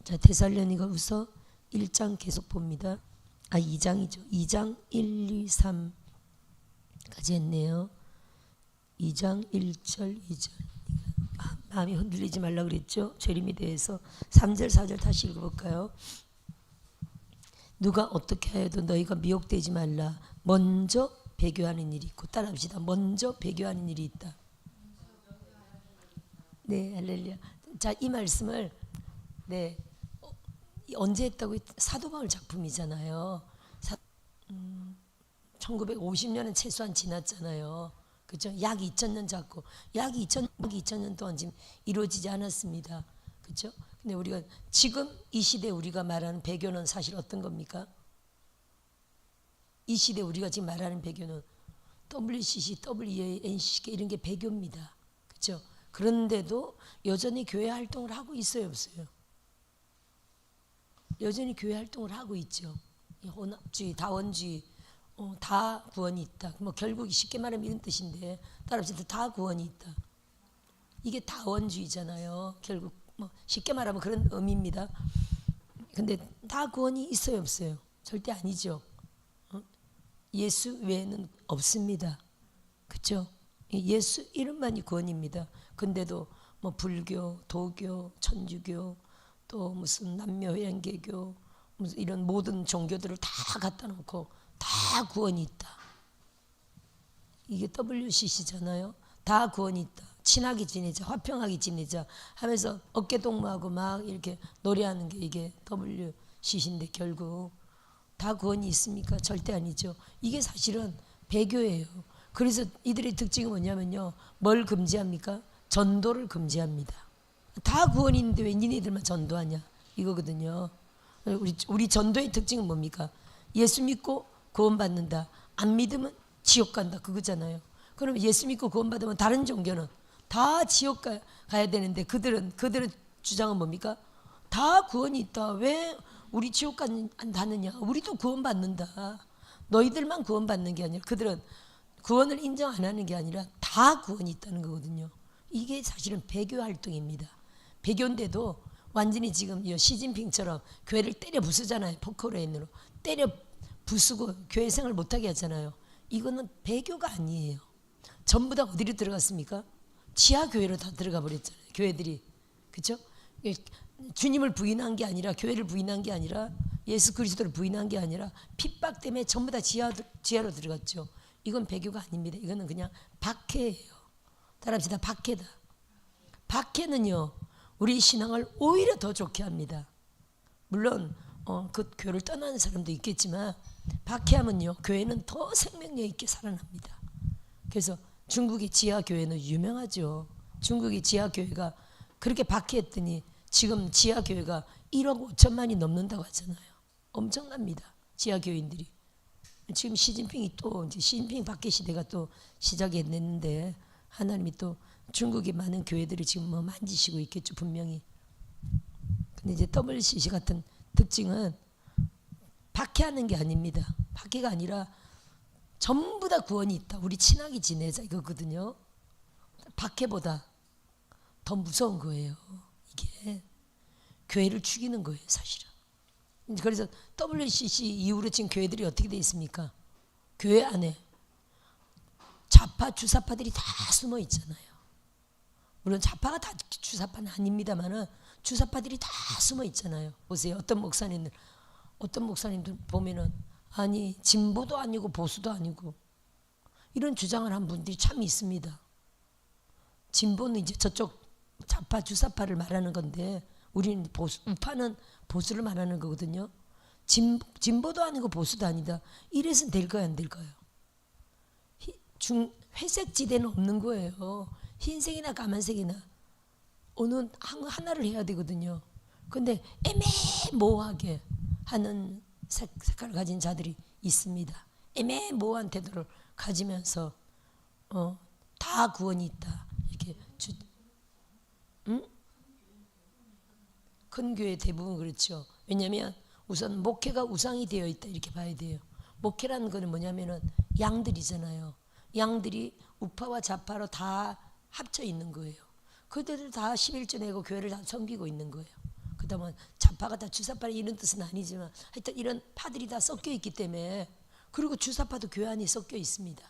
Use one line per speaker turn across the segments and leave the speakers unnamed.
자, 데살로니가후서 1장 계속 봅니다. 2장이죠. 2장 1, 2, 3까지 했네요. 2장 1절 2절. 마음이 흔들리지 말라 그랬죠. 재림에 대해서 3절 4절 다시 읽어볼까요? 누가 어떻게 하여도 너희가 미혹되지 말라. 먼저 배교하는 일이 있고, 따라합시다. 먼저 배교하는 일이 있다. 네, 할렐루야. 자, 이 말씀을 언제 했다고? 사도 바울 작품이잖아요. 1950년은 최소한 지났잖아요. 그렇죠? 약 2000년 잡고 약 2000년 동안 지금 이루어지지 않았습니다. 그렇죠? 근데 우리가 지금 이 시대 우리가 말하는 배교는 사실 어떤 겁니까? 이 시대 우리가 지금 말하는 배교는 WCC, WEA, NCK 이런 게 배교입니다. 그렇죠? 그런데도 여전히 교회 활동을 하고 있어요, 없어요? 여전히 교회 활동을 하고 있죠. 혼합주의, 다원주의, 다 구원이 있다. 뭐 결국 쉽게 말하면 이런 뜻인데, 따라합시다. 다 구원이 있다. 이게 다원주의잖아요. 결국 뭐 쉽게 말하면 그런 의미입니다. 근데 다 구원이 있어요, 없어요? 절대 아니죠. 예수 외에는 없습니다. 그렇죠? 예수 이름만이 구원입니다. 근데도 뭐 불교, 도교, 천주교, 또 무슨 남묘회양개교, 무슨 이런 모든 종교들을 다 갖다 놓고 다 구원이 있다. 이게 WCC잖아요. 다 구원이 있다. 친하게 지내자, 화평하게 지내자 하면서 어깨동무하고 막 이렇게 노래하는 게 이게 WCC인데 결국 다 구원이 있습니까? 절대 아니죠. 이게 사실은 배교예요. 그래서 이들의 특징이 뭐냐면요. 뭘 금지합니까? 전도를 금지합니다. 다 구원이 있는데 왜 니네들만 전도하냐? 이거거든요. 우리 전도의 특징은 뭡니까? 예수 믿고 구원받는다. 안 믿으면 지옥 간다. 그거잖아요. 그럼 예수 믿고 구원받으면 다른 종교는 다 지옥 가야 되는데 그들의 주장은 뭡니까? 다 구원이 있다. 왜 우리 지옥 가느냐? 우리도 구원받는다. 너희들만 구원받는 게 아니라 그들은 구원을 인정 안 하는 게 아니라 다 구원이 있다는 거거든요. 이게 사실은 배교 활동입니다. 배교인데도 완전히 지금 시진핑처럼 교회를 때려 부수잖아요. 포크레인으로 때려 부수고 교회 생활 못하게 하잖아요. 이거는 배교가 아니에요. 전부 다 어디로 들어갔습니까? 지하 교회로 다 들어가 버렸잖아요. 교회들이. 그렇죠? 주님을 부인한 게 아니라, 교회를 부인한 게 아니라, 예수 그리스도를 부인한 게 아니라 핍박 때문에 전부 다 지하로 들어갔죠. 이건 배교가 아닙니다. 이거는 그냥 박해예요. 따라합시다. 박해다. 박해는요 우리 신앙을 오히려 더 좋게 합니다. 물론 그 교회를 떠나는 사람도 있겠지만 박해하면요 교회는 더 생명력 있게 살아납니다. 그래서 중국의 지하교회는 유명하죠. 중국의 지하교회가 그렇게 박해했더니 지금 지하교회가 1억 5천만이 넘는다고 하잖아요. 엄청납니다. 지하교인들이. 지금 시진핑이 또 이제 시진핑 박해 시대가 또 시작이 됐는데 하나님이 또 중국의 많은 교회들이 지금 뭐 만지시고 있겠죠, 분명히. 근데 이제 WCC 같은 특징은 박해하는 게 아닙니다. 박해가 아니라 전부 다 구원이 있다. 우리 친하게 지내자 이거거든요. 박해보다 더 무서운 거예요. 이게 교회를 죽이는 거예요, 사실은. 그래서 WCC 이후로 지금 교회들이 어떻게 돼 있습니까? 교회 안에 좌파, 주사파들이 다 숨어 있잖아요. 물론 좌파가 다 주사파는 아닙니다만은 주사파들이 다 숨어 있잖아요. 보세요. 어떤 목사님들 보면은 아니 진보도 아니고 보수도 아니고 이런 주장을 한 분들이 참 있습니다. 진보는 이제 저쪽 좌파, 주사파를 말하는 건데 우리는 우파는 보수를 말하는 거거든요. 진보도 아니고 보수도 아니다. 이래서 될까요, 안 될까요? 회색 지대는 없는 거예요. 흰색이나 까만색이나 어느 하나를 해야 되거든요. 근데 애매모호하게 하는 색깔을 가진 자들이 있습니다. 애매모호한 태도를 가지면서 다 구원이 있다. 이렇게 큰 교회 대부분 그렇죠. 왜냐하면 우선 목회가 우상이 되어 있다 이렇게 봐야 돼요. 목회라는 거는 뭐냐면은 양들이잖아요. 양들이 우파와 좌파로 다 합쳐 있는 거예요. 그들을 다 11조 내고 교회를 다 섬기고 있는 거예요. 그다음에 좌파가 다 주사파라 이런 뜻은 아니지만 하여튼 이런 파들이 다 섞여 있기 때문에, 그리고 주사파도 교회 안에 섞여 있습니다.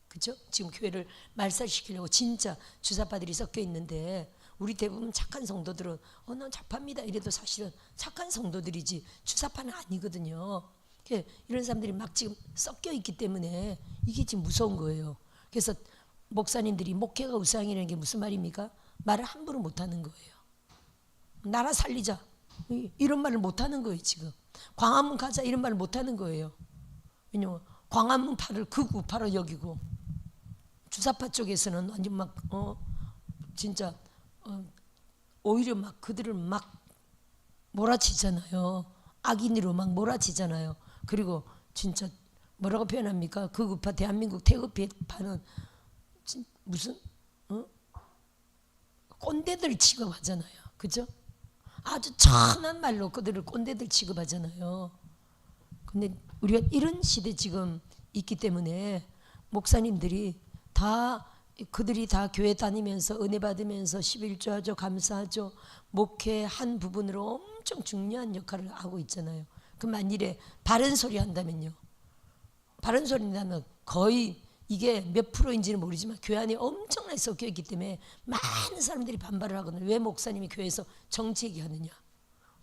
그렇죠? 지금 교회를 말살시키려고 진짜 주사파들이 섞여 있는데, 우리 대부분 착한 성도들은 난 좌파입니다 이래도 사실은 착한 성도들이지 주사파는 아니거든요. 이런 사람들이 막 지금 섞여 있기 때문에 이게 지금 무서운 거예요. 그래서 목사님들이 목회가 우상이라는 게 무슨 말입니까? 말을 함부로 못하는 거예요. 나라 살리자 이런 말을 못하는 거예요. 지금 광화문 가자 이런 말을 못하는 거예요. 왜냐면 광화문파를 극우파로 여기고, 주사파 쪽에서는 완전 막 진짜 오히려 막 그들을 막 몰아치잖아요. 악인으로 막 몰아치잖아요. 그리고 진짜 뭐라고 표현합니까? 극우파, 대한민국 태극파는 무슨 꼰대들 취급하잖아요. 그죠? 아주 천한 말로 그들을 꼰대들 취급하잖아요. 근데 우리가 이런 시대 지금 있기 때문에 목사님들이 다, 그들이 다 교회 다니면서 은혜 받으면서 11조 하죠, 감사하죠, 목회 한 부분으로 엄청 중요한 역할을 하고 있잖아요. 그 만일에 바른 소리 한다면요, 바른 소리 한다면 거의 이게 몇 프로인지는 모르지만 교회 안에 엄청나게 섞여 있기 때문에 많은 사람들이 반발을 하거든요. 왜 목사님이 교회에서 정치 얘기하느냐,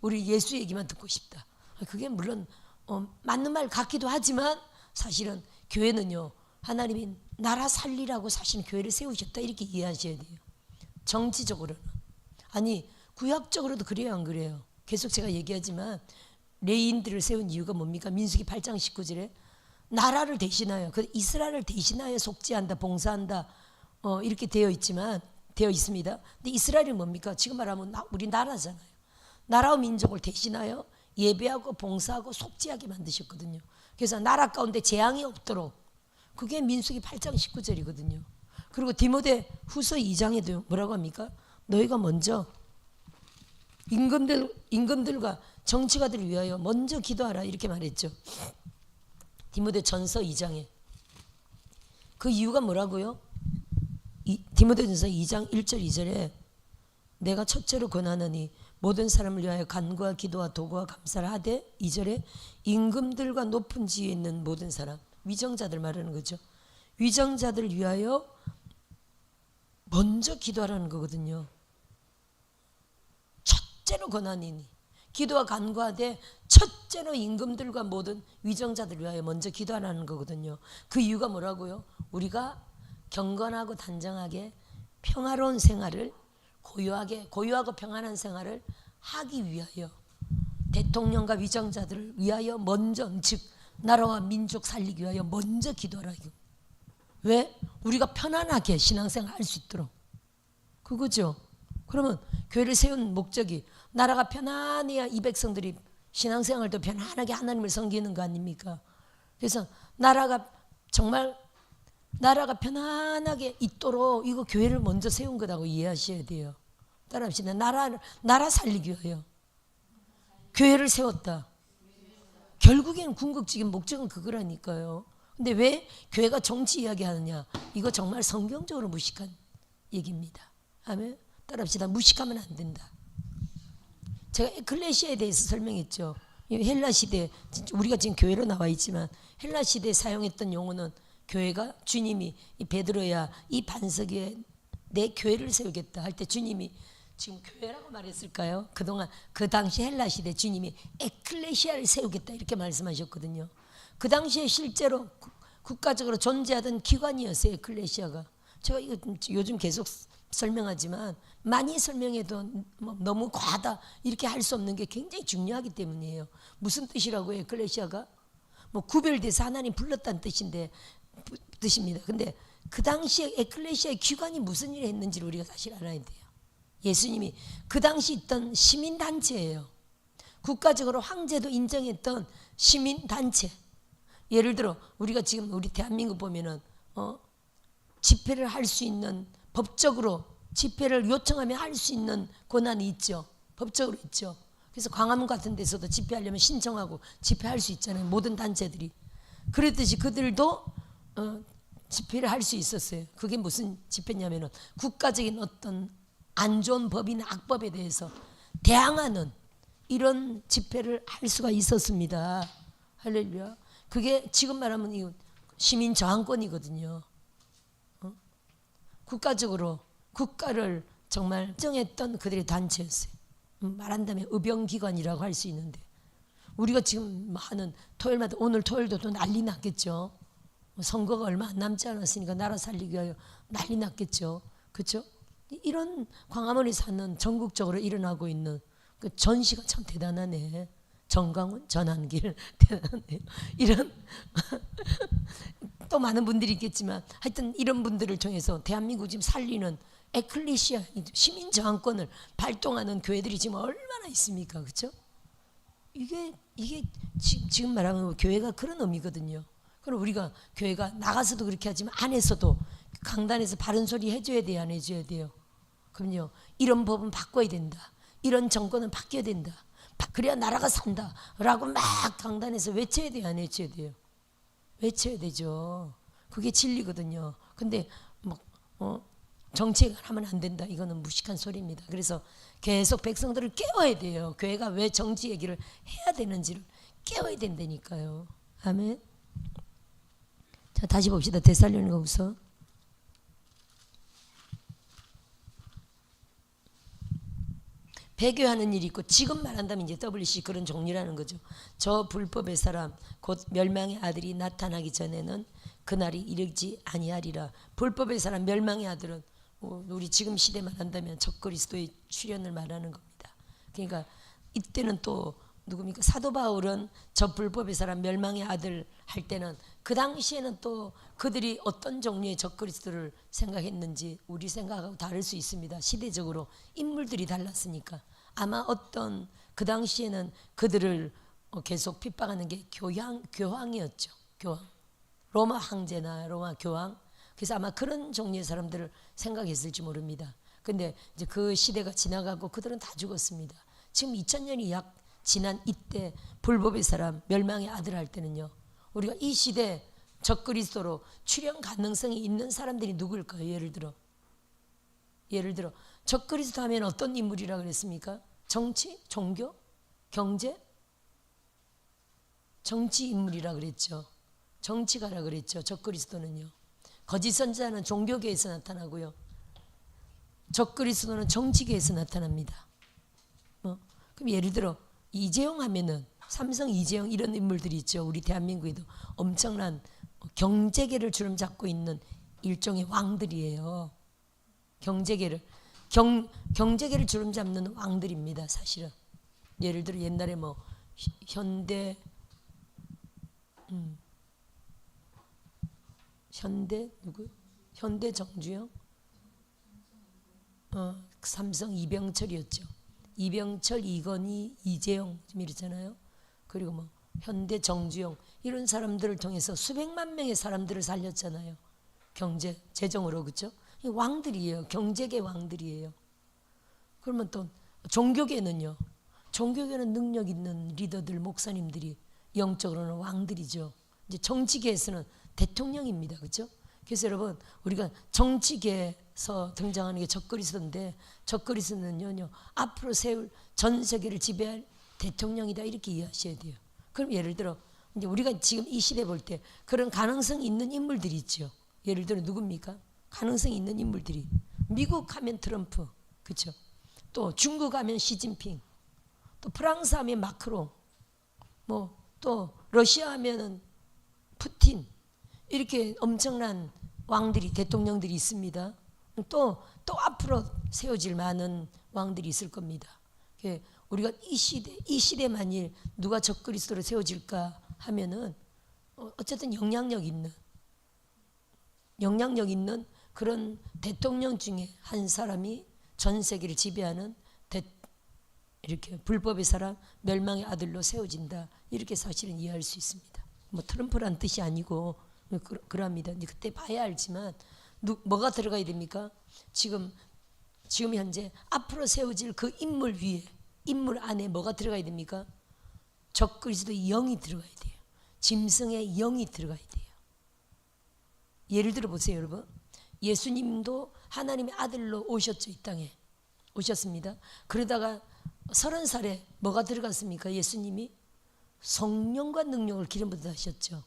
우리 예수 얘기만 듣고 싶다. 그게 물론 맞는 말 같기도 하지만, 사실은 교회는요, 하나님이 나라 살리라고 사실은 교회를 세우셨다 이렇게 이해하셔야 돼요. 정치적으로는. 아니 구약적으로도 그래요, 안 그래요? 계속 제가 얘기하지만 레위인들을 세운 이유가 뭡니까? 민수기 8장 19절에 나라를 대신하여, 그 이스라엘을 대신하여 속죄한다, 봉사한다 이렇게 되어 있습니다. 근데 이스라엘이 뭡니까? 지금 말하면 우리 나라잖아요. 나라와 민족을 대신하여 예배하고 봉사하고 속죄하게 만드셨거든요. 그래서 나라 가운데 재앙이 없도록, 그게 민수기 8장 19절이거든요. 그리고 디모데 후서 2장에도 뭐라고 합니까? 너희가 먼저 임금들과 정치가들을 위하여 먼저 기도하라 이렇게 말했죠. 디모데 전서 2장에. 그 이유가 뭐라고요? 디모데 전서 2장 1절 2절에 내가 첫째로 권하노니 모든 사람을 위하여 간구와 기도와 도구와 감사를 하되, 2절에 임금들과 높은 지위에 있는 모든 사람, 위정자들 말하는 거죠. 위정자들을 위하여 먼저 기도하라는 거거든요. 첫째로 권하니 기도와 간구하되 첫째로 임금들과 모든 위정자들을 위하여 먼저 기도하라는 거거든요. 그 이유가 뭐라고요? 우리가 경건하고 단정하게 평화로운 생활을, 고요하고 평안한 생활을 하기 위하여, 대통령과 위정자들을 위하여 먼저, 즉 나라와 민족 살리기 위하여 먼저 기도하라. 왜? 우리가 편안하게 신앙생활 할 수 있도록. 그거죠. 그러면 교회를 세운 목적이 나라가 편안해야 이 백성들이 신앙생활도 편안하게 하나님을 섬기는 거 아닙니까? 그래서 나라가 편안하게 있도록 이거 교회를 먼저 세운 거라고 이해하셔야 돼요. 따라합시다. 나라 살리기 위하여 교회를 세웠다. 결국에는 궁극적인 목적은 그거라니까요. 근데 왜 교회가 정치 이야기하느냐? 이거 정말 성경적으로 무식한 얘기입니다. 아멘. 따라합시다. 무식하면 안 된다. 제가 에클레시아에 대해서 설명했죠. 헬라 시대, 우리가 지금 교회로 나와 있지만 헬라 시대에 사용했던 용어는, 교회가 주님이 이 베드로야 이 반석 위에 내 교회를 세우겠다 할 때 주님이 지금 교회라고 말했을까요? 그동안 그 당시 헬라 시대 주님이 에클레시아를 세우겠다 이렇게 말씀하셨거든요. 그 당시에 실제로 국가적으로 존재하던 기관이었어요, 에클레시아가. 제가 이거 요즘 계속 설명하지만 많이 설명해도 너무 과하다 이렇게 할 수 없는 게 굉장히 중요하기 때문이에요. 무슨 뜻이라고요? 에클레시아가 구별돼서 하나님 불렀다는 뜻입니다. 근데 그 당시에 에클레시아의 기관이 무슨 일을 했는지를 우리가 사실 알아야 돼요. 예수님이 그 당시 있던 시민단체예요. 국가적으로 황제도 인정했던 시민단체. 예를 들어 우리가 지금 우리 대한민국 보면은 집회를 할 수 있는, 법적으로 집회를 요청하면 할 수 있는 권한이 있죠. 법적으로 있죠. 그래서 광화문 같은 데서도 집회하려면 신청하고 집회할 수 있잖아요. 모든 단체들이. 그랬듯이 그들도 집회를 할 수 있었어요. 그게 무슨 집회냐면은 국가적인 어떤 안 좋은 법이나 악법에 대해서 대항하는, 이런 집회를 할 수가 있었습니다. 할렐루야. 그게 지금 말하면 이 시민 저항권이거든요. 국가적으로 국가를 정말 정했던 그들의 단체였어요. 말한다면 의병기관이라고 할 수 있는데, 우리가 지금 하는 토요일마다, 오늘 토요일도 또 난리 났겠죠. 선거가 얼마 안 남지 않았으니까 나라 살리기 위하여 난리 났겠죠. 그렇죠? 이런 광화문에 사는 전국적으로 일어나고 있는 그 전시가 참 대단하네. 정광훈, 전한길 대단하네요. 이런 또 많은 분들이 있겠지만 하여튼 이런 분들을 통해서 대한민국 지금 살리는 에클레시아 시민 저항권을 발동하는 교회들이 지금 얼마나 있습니까? 그렇죠? 이게 지금 말하면 교회가 그런 의미거든요. 그럼 우리가 교회가 나가서도 그렇게 하지만 안에서도 강단에서 바른 소리 해줘야 돼요, 안 해줘야 돼요? 그럼요. 이런 법은 바꿔야 된다. 이런 정권은 바뀌어야 된다. 그래야 나라가 산다라고 막 강단에서 외쳐야 돼요, 안 외쳐야 돼요? 외쳐야 되죠. 그게 진리거든요. 근데 정치에 하면 안 된다. 이거는 무식한 소리입니다. 그래서 계속 백성들을 깨워야 돼요. 교회가 왜 정치 얘기를 해야 되는지를 깨워야 된다니까요. 아멘. 자, 다시 봅시다. 데살로니가후서. 배교하는 일이 있고, 지금 말한다면 이제 WC 그런 종류라는 거죠. 저 불법의 사람 곧 멸망의 아들이 나타나기 전에는 그날이 이르지 아니하리라. 불법의 사람, 멸망의 아들은 우리 지금 시대 말한다면 적그리스도의 출현을 말하는 겁니다. 그러니까 이때는 또 누굽니까? 사도 바울은 저 불법의 사람, 멸망의 아들 할 때는 그 당시에는 또 그들이 어떤 종류의 적그리스도를 생각했는지 우리 생각하고 다를 수 있습니다. 시대적으로 인물들이 달랐으니까. 아마 어떤 그 당시에는 그들을 계속 핍박하는 게 교황이었죠. 교황. 로마 황제나 로마 교황. 그래서 아마 그런 종류의 사람들을 생각했을지 모릅니다. 근데 이제 그 시대가 지나가고 그들은 다 죽었습니다. 지금 2000년이 약 지난 이때 불법의 사람, 멸망의 아들 할 때는요, 우리가 이 시대 적그리스도로 출현 가능성이 있는 사람들이 누구일까요? 예를 들어 적그리스도 하면 어떤 인물이라 그랬습니까? 정치, 종교, 경제, 정치 인물이라 그랬죠. 정치가라 그랬죠. 적그리스도는요. 거짓 선지자는 종교계에서 나타나고요, 적그리스도는 정치계에서 나타납니다. 그럼 예를 들어 이재용 하면은 삼성 이재용 이런 인물들이 있죠. 우리 대한민국에도 엄청난 경제계를 주름잡고 있는 일종의 왕들이에요. 경제계를 주름잡는 왕들입니다. 사실은 예를 들어 옛날에 뭐 현대 누구? 현대 정주영, 삼성 이병철이었죠. 이병철, 이건희, 이재용 좀 이랬잖아요. 그리고 뭐 현대 정주영 이런 사람들을 통해서 수백만 명의 사람들을 살렸잖아요. 경제, 재정으로. 그렇죠? 왕들이에요. 경제계 왕들이에요. 그러면 또 종교계는요. 종교계는 능력 있는 리더들, 목사님들이 영적으로는 왕들이죠. 이제 정치계에서는 대통령입니다. 그렇죠? 그래서 여러분, 우리가 정치계에서 등장하는 게 적그리스도인데, 적그리스도는요, 앞으로 세울 전 세계를 지배할 대통령이다, 이렇게 이해하셔야 돼요. 그럼 예를 들어 이제 우리가 지금 이 시대 볼 때 그런 가능성이 있는 인물들이 있죠. 예를 들어 누굽니까? 가능성이 있는 인물들이, 미국 하면 트럼프, 그렇죠? 또 중국 하면 시진핑, 또 프랑스 하면 마크롱, 뭐 또 러시아 하면은 푸틴, 이렇게 엄청난 왕들이, 대통령들이 있습니다. 또 앞으로 세워질 많은 왕들이 있을 겁니다. 우리가 이 시대 만일 누가 적그리스도로 세워질까 하면은 어쨌든 영향력 있는 그런 대통령 중에 한 사람이 전 세계를 지배하는 이렇게 불법의 사람, 멸망의 아들로 세워진다, 이렇게 사실은 이해할 수 있습니다. 뭐 트럼프란 뜻이 아니고 그럽니다. 이제 그때 봐야 알지만 뭐가 들어가야 됩니까? 지금 현재 앞으로 세워질 그 인물 위에, 인물 안에 뭐가 들어가야 됩니까? 적그리스도의 영이 들어가야 돼요. 짐승의 영이 들어가야 돼요. 예를 들어 보세요, 여러분. 예수님도 하나님의 아들로 오셨죠. 이 땅에 오셨습니다. 그러다가 30살에 뭐가 들어갔습니까? 예수님이 성령과 능력을 기름 받으셨죠.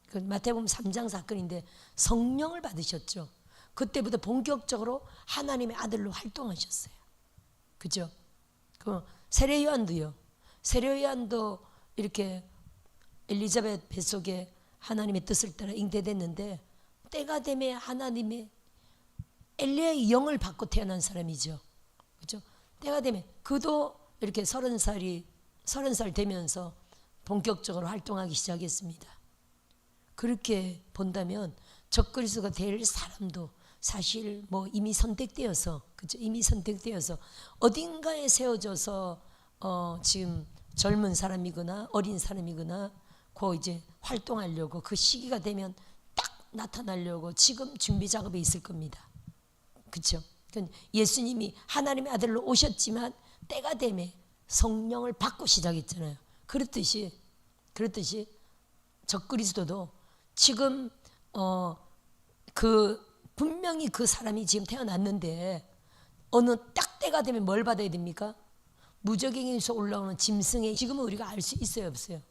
그 마태복음 3장 사건인데 성령을 받으셨죠. 그때부터 본격적으로 하나님의 아들로 활동하셨어요. 그죠? 그 세례 요한도요. 세례 요한도 이렇게 엘리자벳 뱃속에 하나님의 뜻을 따라 잉태됐는데 때가 되매 하나님의 엘리야의 영을 받고 태어난 사람이죠. 그죠? 때가 되매 그도 이렇게 30살 되면서 본격적으로 활동하기 시작했습니다. 그렇게 본다면 적그리스도가 될 사람도 사실 뭐 이미 선택되어서, 그죠? 이미 선택되어서 어딘가에 세워져서 지금 젊은 사람이거나 어린 사람이거나 그 이제 활동하려고 그 시기가 되면 딱 나타나려고 지금 준비 작업에 있을 겁니다. 그렇죠? 예수님이 하나님의 아들로 오셨지만 때가 되매 성령을 받고 시작했잖아요. 그렇듯이 적그리스도도 지금 분명히 그 사람이 지금 태어났는데 어느 딱 때가 되면 뭘 받아야 됩니까? 무적행에서 올라오는 짐승의 지금은 우리가 알 수 있어요, 없어요?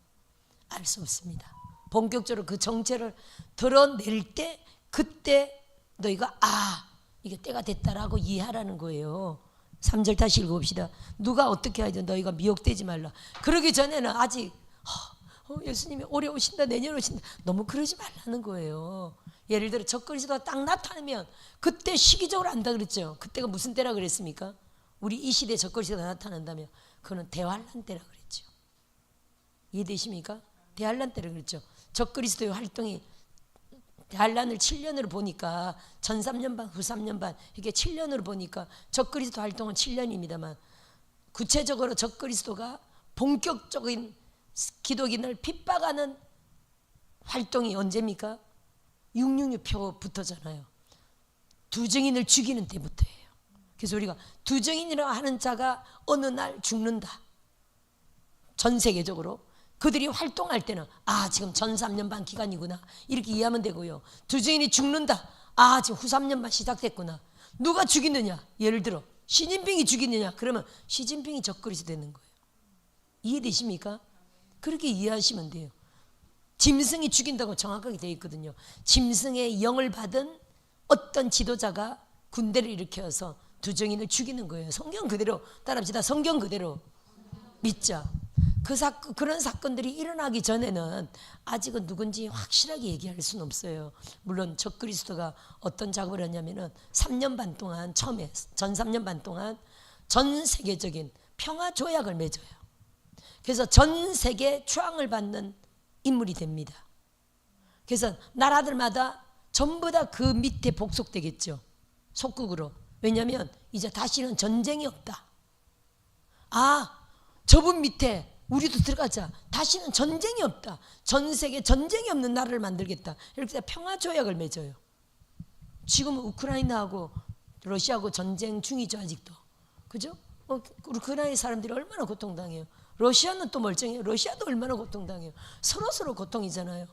알 수 없습니다. 본격적으로 그 정체를 드러낼 때 그때 너희가 이게 때가 됐다라고 이해하라는 거예요. 3절 다시 읽어봅시다. 누가 어떻게 하든 너희가 미혹되지 말라. 그러기 전에는 아직 예수님이 올해 오신다 내년 오신다 너무 그러지 말라는 거예요. 예를 들어 적그리스도가 딱 나타나면 그때 시기적으로 안다 그랬죠. 그때가 무슨 때라 그랬습니까? 우리 이 시대에 적그리스도가 나타난다면 그거는 대환란 때라 그랬죠. 이해되십니까? 대환란 때라 그랬죠. 적그리스도의 활동이 대환란을 7년으로 보니까 전 3년 반, 후 3년 반 이게 7년으로 보니까 적그리스도 활동은 7년입니다만 구체적으로 적그리스도가 본격적인 기독인을 핍박하는 활동이 언제입니까? 666표부터잖아요. 두 증인을 죽이는 때부터예요. 그래서 우리가 두 증인이라고 하는 자가 어느 날 죽는다. 전 세계적으로 그들이 활동할 때는 지금 전 3년 반 기간이구나 이렇게 이해하면 되고요. 두 증인이 죽는다. 지금 후 3년 반 시작됐구나. 누가 죽이느냐? 예를 들어 시진핑이 죽이느냐? 그러면 시진핑이 적그리스도 되는 거예요. 이해되십니까? 그렇게 이해하시면 돼요. 짐승이 죽인다고 정확하게 되어 있거든요. 짐승의 영을 받은 어떤 지도자가 군대를 일으켜서 두 증인을 죽이는 거예요. 성경 그대로 따라합시다. 성경 그대로 믿자. 그런 사건들이 일어나기 전에는 아직은 누군지 확실하게 얘기할 수는 없어요. 물론 적그리스도가 어떤 작업을 했냐면은 3년 반 동안 처음에 전 3년 반 동안 전 세계적인 평화 조약을 맺어요. 그래서 전 세계 추앙을 받는 인물이 됩니다. 그래서 나라들마다 전부 다 그 밑에 복속되겠죠. 속국으로. 왜냐하면 이제 다시는 전쟁이 없다. 저분 밑에 우리도 들어가자. 다시는 전쟁이 없다. 전 세계 전쟁이 없는 나라를 만들겠다. 이렇게 평화 조약을 맺어요. 지금은 우크라이나하고 러시아하고 전쟁 중이죠. 아직도. 그죠? 우크라이나 사람들이 얼마나 고통당해요. 러시아는 또 멀쩡해요. 러시아도 얼마나 고통당해요. 서로 고통이잖아요.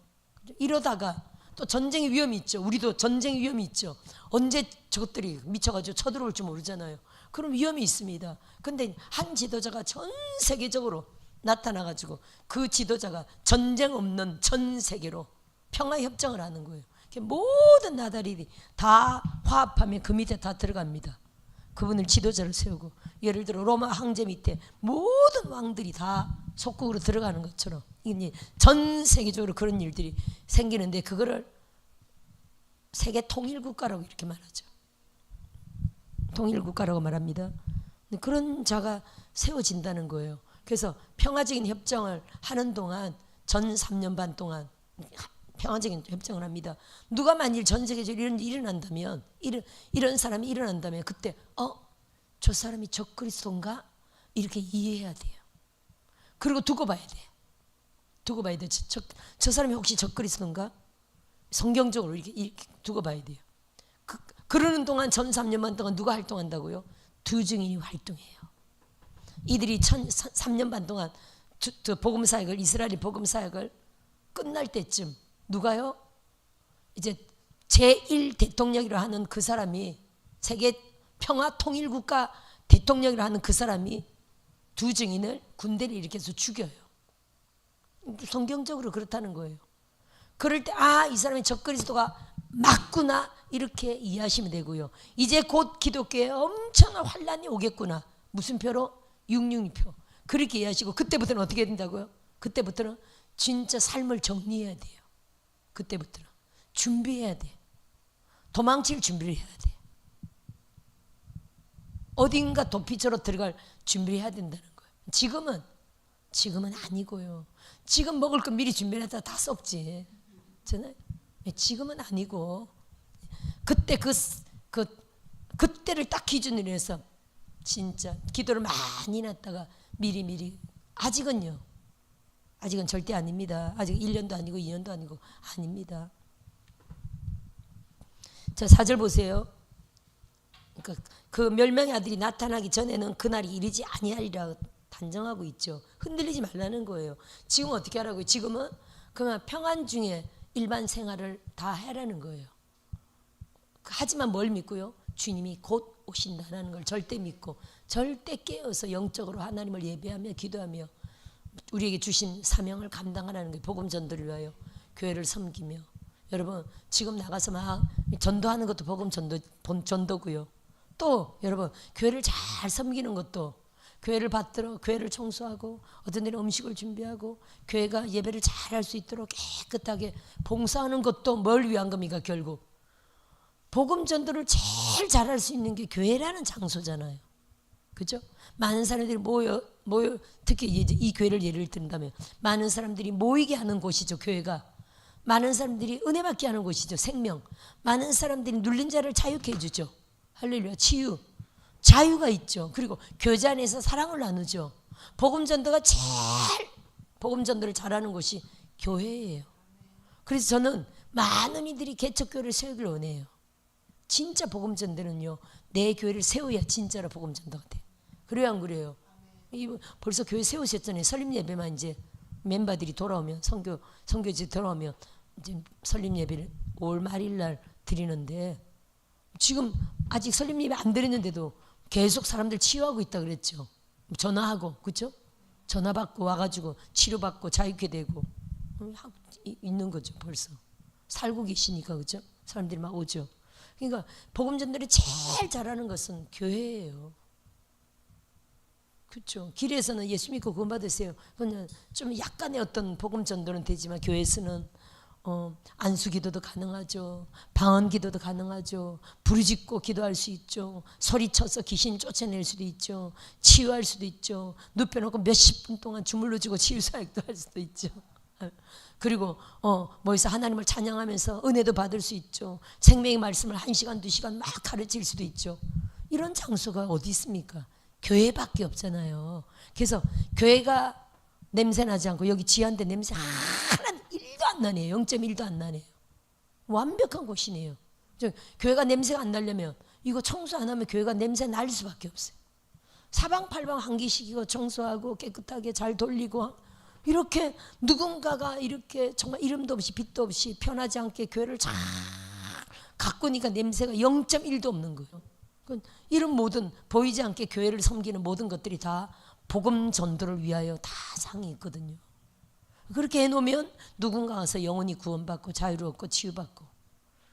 이러다가 또 전쟁의 위험이 있죠. 우리도 전쟁의 위험이 있죠. 언제 저것들이 미쳐가지고 쳐들어올 줄 모르잖아요. 그럼 위험이 있습니다. 근데 한 지도자가 전 세계적으로 나타나가지고 그 지도자가 전쟁 없는 전 세계로 평화협정을 하는 거예요. 모든 나라들이 다 화합하면 그 밑에 다 들어갑니다. 그분을 지도자를 세우고 예를 들어 로마 황제 밑에 모든 왕들이 다 속국으로 들어가는 것처럼 전 세계적으로 그런 일들이 생기는데 그거를 세계 통일국가라고 이렇게 말하죠. 통일국가라고 말합니다. 그런 자가 세워진다는 거예요. 그래서 평화적인 협정을 하는 동안 전 3년 반 동안 평화적인 협정을 합니다. 누가 만일 전 세계적으로 이런 일이 일어난다면 이런 사람이 일어난다면 그때 저 사람이 적그리스도인가? 이렇게 이해해야 돼요. 그리고 두고 봐야 돼. 저 사람이 혹시 적그리스도인가? 성경적으로 이렇게 두고 봐야 돼요. 그러는 동안 전 3년 반 동안 누가 활동한다고요? 두 증인이 활동해요. 이들이 3년 반 동안 복음사역을 이스라엘의 복음사역을 끝날 때쯤 누가요? 이제 제1 대통령이라 하는 그 사람이 세계 평화 통일국가 대통령이라 하는 그 사람이 두 증인을 군대를 일으켜서 죽여요. 성경적으로 그렇다는 거예요. 그럴 때 이 사람이 적그리스도가 맞구나 이렇게 이해하시면 되고요. 이제 곧 기독교에 엄청난 환란이 오겠구나. 무슨 표로? 666표. 그렇게 이해하시고 그때부터는 어떻게 된다고요? 그때부터는 진짜 삶을 정리해야 돼요. 그때부터는 준비해야 돼. 도망칠 준비를 해야 돼. 어딘가 도피처로 들어갈 준비를 해야 된다는 거예요. 지금은 아니고요. 지금 먹을 거 미리 준비해놨다 다 썩지. 지금은 아니고 그때 그때를 딱 기준으로 해서 진짜 기도를 많이 놨다가 미리 아직은 절대 아닙니다. 아직 1년도 아니고 2년도 아니고 아닙니다. 자, 4절 보세요. 그 멸망의 아들이 나타나기 전에는 그날이 이르지 아니하리라 단정하고 있죠. 흔들리지 말라는 거예요. 지금 어떻게 하라고요? 지금은 그냥 평안 중에 일반 생활을 다 하라는 거예요. 하지만 뭘 믿고요? 주님이 곧 오신다는 걸 절대 믿고 절대 깨어서 영적으로 하나님을 예배하며 기도하며 우리에게 주신 사명을 감당하라는 거예요. 복음 전도를 위하여 교회를 섬기며. 여러분 지금 나가서 막 전도하는 것도 복음 전도고요. 또 여러분 교회를 잘 섬기는 것도 교회를 받들어 교회를 청소하고 어떤 데는 음식을 준비하고 교회가 예배를 잘 할 수 있도록 깨끗하게 봉사하는 것도 뭘 위한 겁니까? 결국 복음 전도를 제일 잘할 수 있는 게 교회라는 장소잖아요. 그죠? 많은 사람들이 모여 특히 이 교회를 예를 든다면 많은 사람들이 모이게 하는 곳이죠. 교회가 많은 사람들이 은혜 받게 하는 곳이죠. 생명. 많은 사람들이 눌린 자를 자유케 해주죠. 할렐루야. 치유. 자유가 있죠. 그리고 교제 안에서 사랑을 나누죠. 복음 전도가 제일 복음 전도를 잘하는 곳이 교회예요. 그래서 저는 많은 이들이 개척교회를 세우길 원해요. 진짜 복음 전도는요. 내 교회를 세워야 진짜로 복음 전도가 돼요. 그래요 안 그래요? 벌써 교회 세우셨잖아요. 설립 예배만 이제 멤버들이 돌아오면 선교지 돌아오면 이제 설립 예배를 5월 말일 날 드리는데 지금 아직 설립 예배 안 드렸는데도 계속 사람들 치유하고 있다 그랬죠. 전화하고 그렇죠? 전화 받고 와가지고 치료받고 자유케 되고 있는 거죠. 벌써 살고 계시니까 그렇죠? 사람들이 막 오죠. 그러니까 복음 전도를 제일 잘하는 것은 교회예요. 그렇죠. 길에서는 예수 믿고 구원 받으세요. 그냥 좀 약간의 어떤 복음 전도는 되지만 교회에서는 안수 기도도 가능하죠. 방언 기도도 가능하죠. 부르짖고 기도할 수 있죠. 소리쳐서 귀신 쫓아낼 수도 있죠. 치유할 수도 있죠. 눕혀놓고 몇십 분 동안 주물러 주고 치유 사역도 할 수도 있죠. 그리고 모여서 하나님을 찬양하면서 은혜도 받을 수 있죠. 생명의 말씀을 1시간 2시간 막 가르칠 수도 있죠. 이런 장소가 어디 있습니까? 교회밖에 없잖아요. 그래서 교회가 냄새 나지 않고 여기 지하인데 냄새 하나는 1도 안 나네요. 0.1도 안 나네요. 완벽한 곳이네요. 교회가 냄새가 안 나려면 이거 청소 안 하면 교회가 냄새 날 수밖에 없어요. 사방팔방 환기시키고 청소하고 깨끗하게 잘 돌리고 이렇게 누군가가 이렇게 정말 이름도 없이 빛도 없이 편하지 않게 교회를 잘 가꾸니까 냄새가 0.1도 없는 거예요. 이런 모든 보이지 않게 교회를 섬기는 모든 것들이 다 복음 전도를 위하여 다 상이 있거든요. 그렇게 해놓으면 누군가 와서 영혼이 구원받고 자유롭고 치유받고.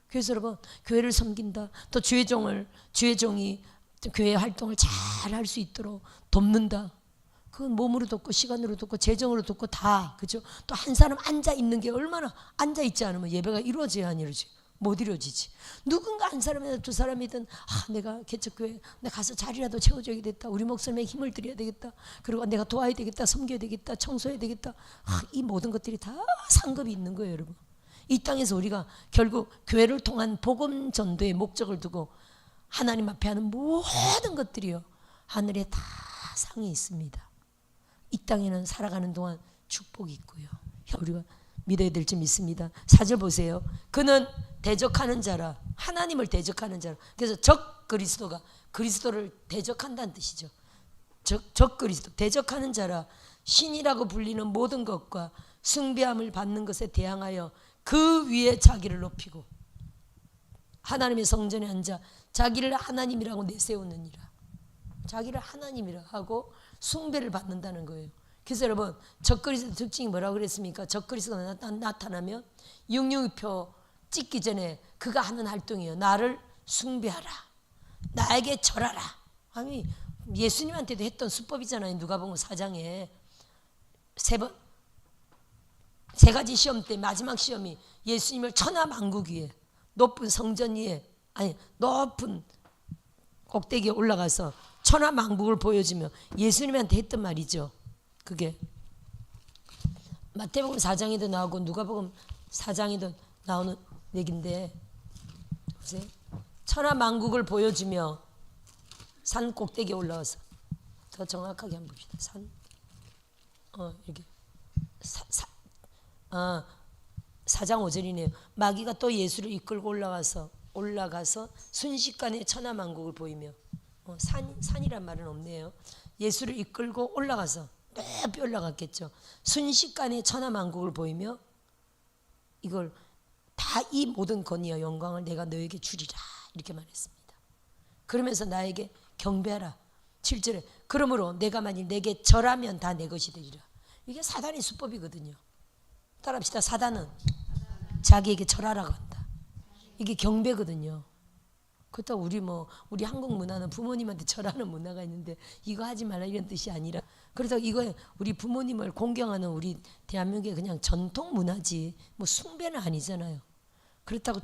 그래서 여러분 교회를 섬긴다. 또 주의종이 교회 활동을 잘 할 수 있도록 돕는다. 그건 몸으로 돕고 시간으로 돕고 재정으로 돕고 다 그죠? 또 한 사람 앉아 있는 게 얼마나 앉아 있지 않으면 예배가 이루어져야 안 이루어지. 못 이루어지지. 누군가 한 사람이든 두 사람이든 내가 개척교회 내가 가서 자리라도 채워줘야 되겠다. 우리 목사님에 힘을 드려야 되겠다. 그리고 내가 도와야 되겠다. 섬겨야 되겠다. 청소해야 되겠다. 이 모든 것들이 다 상급이 있는 거예요, 여러분. 이 땅에서 우리가 결국 교회를 통한 복음 전도의 목적을 두고 하나님 앞에 하는 모든 것들이요 하늘에 다 상이 있습니다. 이 땅에는 살아가는 동안 축복이 있고요. 우리가 믿어야 될 줄 믿습니다. 4절 보세요. 그는 대적하는 자라. 하나님을 대적하는 자라. 그래서 적 그리스도가 그리스도를 대적한다는 뜻이죠. 적 그리스도 대적하는 자라. 신이라고 불리는 모든 것과 숭배함을 받는 것에 대항하여 그 위에 자기를 높이고 하나님의 성전에 앉아 자기를 하나님이라고 내세우느니라. 자기를 하나님이라 하고 숭배를 받는다는 거예요. 그래서 여러분 적그리스도 특징이 뭐라고 그랬습니까? 적그리스도가 나타나면 육육표 찍기 전에 그가 하는 활동이에요. 나를 숭배하라, 나에게 절하라. 아니 예수님한테도 했던 수법이잖아요. 누가복음 4장에 세 가지 시험 때 마지막 시험이 예수님을 천하만국 위에 높은 성전 위에 높은 꼭대기에 올라가서 천하만국을 보여주며 예수님한테 했던 말이죠. 그게 마태복음 4장에도 나오고 누가복음 4장에도 나오는 얘기인데 보세요. 천하만국을 보여주며 산 꼭대기에 올라와서 더 정확하게 한번 봅시다. 산 이렇게 4장 5절이네요. 마귀가 또 예수를 이끌고 올라가서 순식간에 천하만국을 보이며 산이란 말은 없네요. 예수를 이끌고 올라가서 높이 올라갔겠죠. 순식간에 천하만국을 보이며 이걸 다 이 모든 권위와 영광을 내가 너에게 주리라 이렇게 말했습니다. 그러면서 나에게 경배하라. 7절에 그러므로 내가 만일 내게 절하면 다 내 것이 되리라. 이게 사단의 수법이거든요. 따라합시다. 사단은 자기에게 절하라고 한다. 이게 경배거든요. 그렇다고 우리 한국 문화는 부모님한테 절하는 문화가 있는데 이거 하지 말라 이런 뜻이 아니라 그렇다고 이거 우리 부모님을 공경하는 우리 대한민국의 그냥 전통 문화지 숭배는 아니잖아요. 그렇다고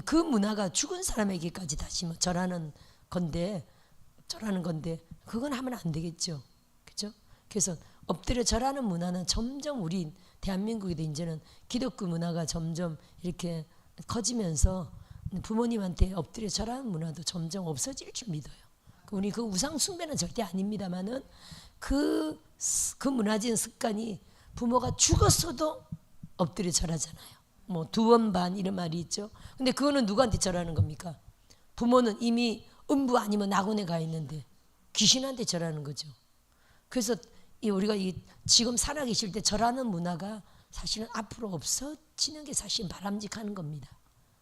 그 문화가 죽은 사람에게까지 다시 절하는 건데 그건 하면 안 되겠죠. 그렇죠? 그래서 엎드려 절하는 문화는 점점 우리 대한민국에도 이제는 기독교 문화가 점점 이렇게 커지면서 부모님한테 엎드려 절하는 문화도 점점 없어질 줄 믿어요. 우리 그 우상 숭배는 절대 아닙니다만은 그 문화적인 습관이 부모가 죽었어도 엎드려 절하잖아요. 두원반 이런 말이 있죠. 근데 그거는 누구한테 절하는 겁니까? 부모는 이미 음부 아니면 낙원에 가 있는데 귀신한테 절하는 거죠. 그래서 우리가 지금 살아계실 때 절하는 문화가 사실은 앞으로 없어지는 게 사실 바람직한 겁니다.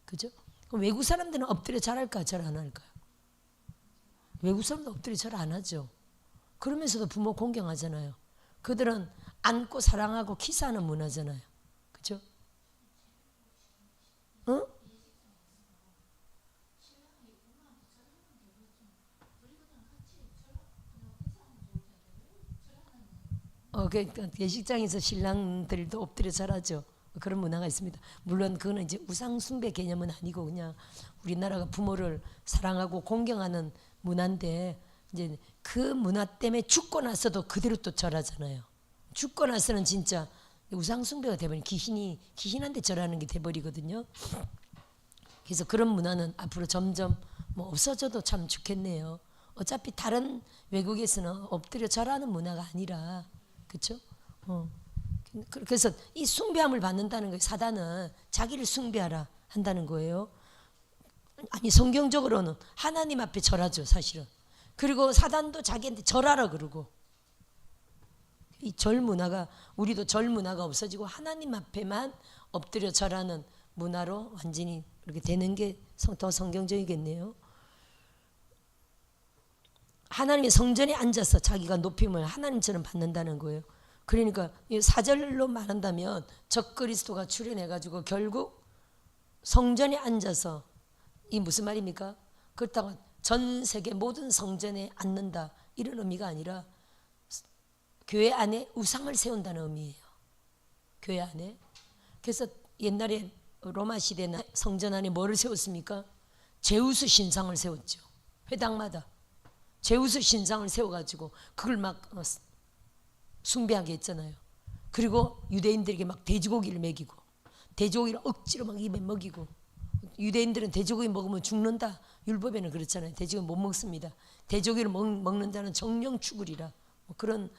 그죠? 그럼 외국 사람들은 엎드려 절할까 절 안 할까요? 외국 사람도 엎드려 절 안 하죠. 그러면서도 부모 공경하잖아요. 그들은 안고 사랑하고 키스하는 문화잖아요. 그죠? 어? 그러니까 예식장에서 신랑들도 엎드려 절하죠. 그런 문화가 있습니다. 물론 그거는 이제 우상 숭배 개념은 아니고 그냥 우리나라가 부모를 사랑하고 공경하는 문화인데 이제 그 문화 때문에 죽고 나서도 그대로 또 절하잖아요. 죽고 나서는 진짜 우상 숭배가 돼버린 귀신한테 절하는 게 돼버리거든요. 그래서 그런 문화는 앞으로 점점 없어져도 참 좋겠네요. 어차피 다른 외국에서는 엎드려 절하는 문화가 아니라 그렇죠? 그래서 이 숭배함을 받는다는 거예요. 사단은 자기를 숭배하라 한다는 거예요. 아니 성경적으로는 하나님 앞에 절하죠 사실은. 그리고 사단도 자기한테 절하라 그러고 이 절 문화가 우리도 절 문화가 없어지고 하나님 앞에만 엎드려 절하는 문화로 완전히 이렇게 되는 게 더 성경적이겠네요. 하나님의 성전에 앉아서 자기가 높임을 하나님처럼 받는다는 거예요. 그러니까 4절로 말한다면 적그리스도가 출현해가지고 결국 성전에 앉아서 이 무슨 말입니까? 그렇다고 전 세계 모든 성전에 앉는다 이런 의미가 아니라 교회 안에 우상을 세운다는 의미예요. 교회 안에. 그래서 옛날에 로마 시대 성전 안에 뭐를 세웠습니까? 제우스 신상을 세웠죠. 회당마다 제우스 신상을 세워가지고 그걸 막 숭배하게 했잖아요. 그리고 유대인들에게 막 돼지고기를 먹이고 돼지고기를 억지로 막 입에 먹이고 유대인들은 돼지고기 먹으면 죽는다. 율법에는 그렇잖아요. 돼지고기 못 먹습니다. 돼지고기를 먹는다는 정령 죽으리라. 그런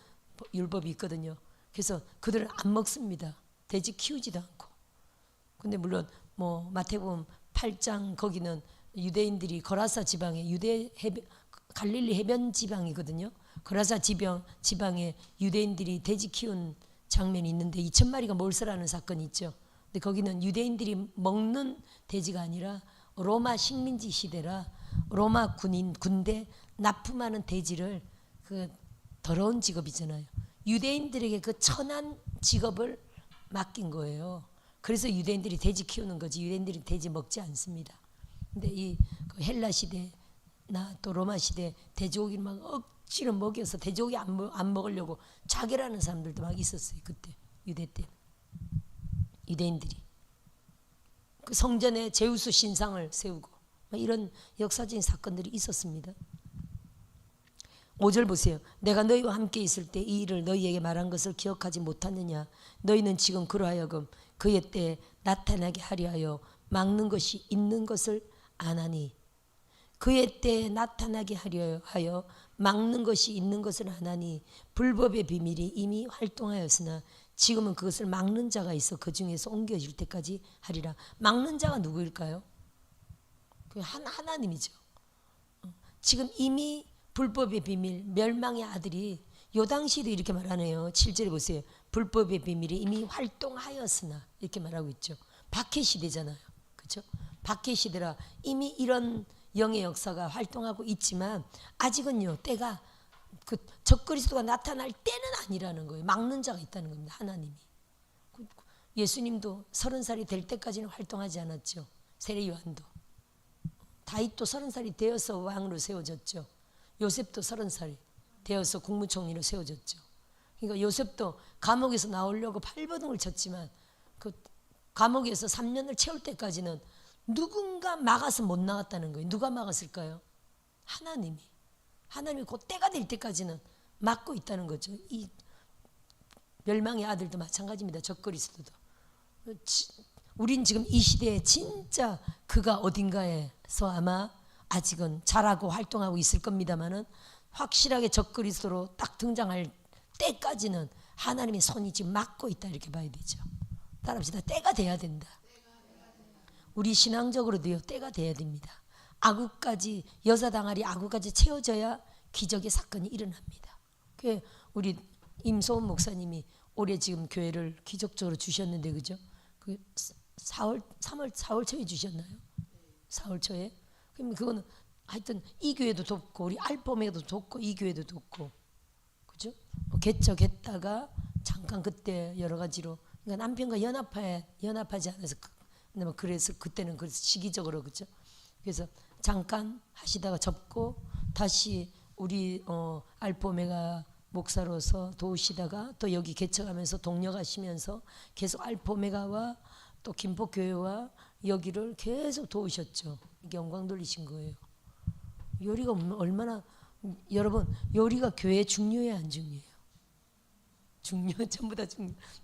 율법이 있거든요. 그래서 그들은 안 먹습니다. 돼지 키우지도 않고. 근데 물론 마태복음 8장 거기는 유대인들이 거라사 지방에 갈릴리 해변 지방이거든요. 거라사 지방에 유대인들이 돼지 키운 장면이 있는데 2,000마리가 몰살하는 사건이 있죠. 근데 거기는 유대인들이 먹는 돼지가 아니라 로마 식민지 시대라 로마 군대 납품하는 돼지를 그 더러운 직업이잖아요. 유대인들에게 그 천한 직업을 맡긴 거예요. 그래서 유대인들이 돼지 키우는 거지. 유대인들이 돼지 먹지 않습니다. 근데 이 헬라 시대나 또 로마 시대 돼지고기를 막 억지로 먹여서 돼지고기 안 먹으려고 자결하는 사람들도 막 있었어요. 그때 유대 때 유대인들이 그 성전에 제우스 신상을 세우고 이런 역사적인 사건들이 있었습니다. 5절 보세요. 내가 너희와 함께 있을 때 이 일을 너희에게 말한 것을 기억하지 못하느냐. 너희는 지금 그러하여금 그의 때에 나타나게 하려 하여 막는 것이 있는 것을 아나니. 그의 때에 나타나게 하려 하여 막는 것이 있는 것을 아나니 불법의 비밀이 이미 활동하였으나 지금은 그것을 막는 자가 있어 그 중에서 옮겨질 때까지 하리라. 막는 자가 누구일까요? 하나님이죠. 지금 이미 불법의 비밀, 멸망의 아들이 요 당시에도 이렇게 말하네요. 7절에 보세요. 불법의 비밀이 이미 활동하였으나 이렇게 말하고 있죠. 박해 시대잖아요. 그렇죠? 박해 시대라 이미 이런 영의 역사가 활동하고 있지만 아직은요 때가 그 적그리스도가 나타날 때는 아니라는 거예요. 막는 자가 있다는 겁니다. 하나님이. 예수님도 30살이 될 때까지는 활동하지 않았죠. 세례 요한도. 다윗도 30살이 되어서 왕으로 세워졌죠. 요셉도 30살이 되어서 국무총리로 세워졌죠. 그러니까 요셉도 감옥에서 나오려고 발버둥을 쳤지만 그 감옥에서 3년을 채울 때까지는 누군가 막아서 못 나갔다는 거예요. 누가 막았을까요? 하나님이. 하나님이 그 때가 될 때까지는 막고 있다는 거죠. 이 멸망의 아들도 마찬가지입니다. 적그리스도도. 우린 지금 이 시대에 진짜 그가 어딘가에서 아마 아직은 자라고 활동하고 있을 겁니다만은 확실하게 적그리스도로 딱 등장할 때까지는 하나님의 손이 지금 막고 있다 이렇게 봐야 되죠. 따라합시다. 때가 돼야 된다. 우리 신앙적으로도요 때가 돼야 됩니다. 아구까지 여자 당아리 아구까지 채워져야 기적의 사건이 일어납니다. 그 우리 임소은 목사님이 올해 지금 교회를 기적적으로 주셨는데 그죠? 그 4월 초에 주셨나요? 4월 초에? 그러면 그거는 하여튼 이 교회도 돕고 우리 알포메도 돕고 이 교회도 돕고 그죠? 개척했다가 잠깐 그때 여러 가지로 그러니까 남편과 연합하지 않아서 그래서 그때는 그래서 시기적으로 그죠? 그래서 잠깐 하시다가 접고 다시 우리 알포메가 목사로서 도우시다가 또 여기 개척하면서 동력하시면서 계속 알포메가와 또 김포교회와 여기를 계속 도우셨죠. 이게 영광 돌리신 거예요. 요리가 얼마나 여러분 요리가 교회에 중요해요 안 중요해요? 전부 다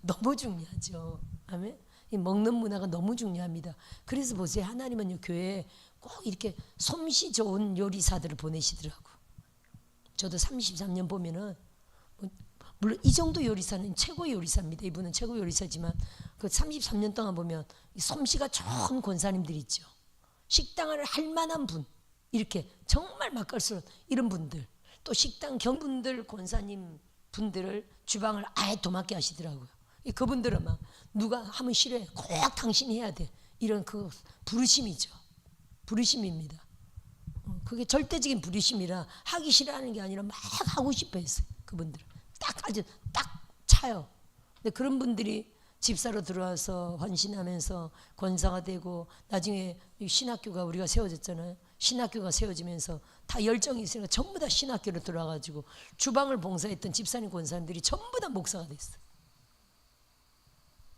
너무 중요하죠. 아멘. 이 먹는 문화가 너무 중요합니다. 그래서 보세요. 하나님은요 교회에 꼭 이렇게 솜씨 좋은 요리사들을 보내시더라고. 저도 33년 보면은 물론 이 정도 요리사는 최고 요리사입니다. 이분은 최고 요리사지만 그 33년 동안 보면 솜씨가 좋은 권사님들 있죠. 식당을 할 만한 분 이렇게 정말 맛깔스러운 이런 분들 또 식당 경분들 권사님 분들을 주방을 아예 도맡게 하시더라고요. 그분들은 막 누가 하면 싫어해. 꼭 당신이 해야 돼. 이런 그 부르심이죠. 부르심입니다. 그게 절대적인 부르심이라 하기 싫어하는 게 아니라 막 하고 싶어 했어요. 그분들은 아주 딱 차요. 근데 그런 분들이 집사로 들어와서 헌신하면서 권사가 되고 나중에 신학교가 우리가 세워졌잖아요. 신학교가 세워지면서 다 열정이 있으니까 전부 다 신학교로 들어와가지고 주방을 봉사했던 집사님 권사님들이 전부 다 목사가 됐어요.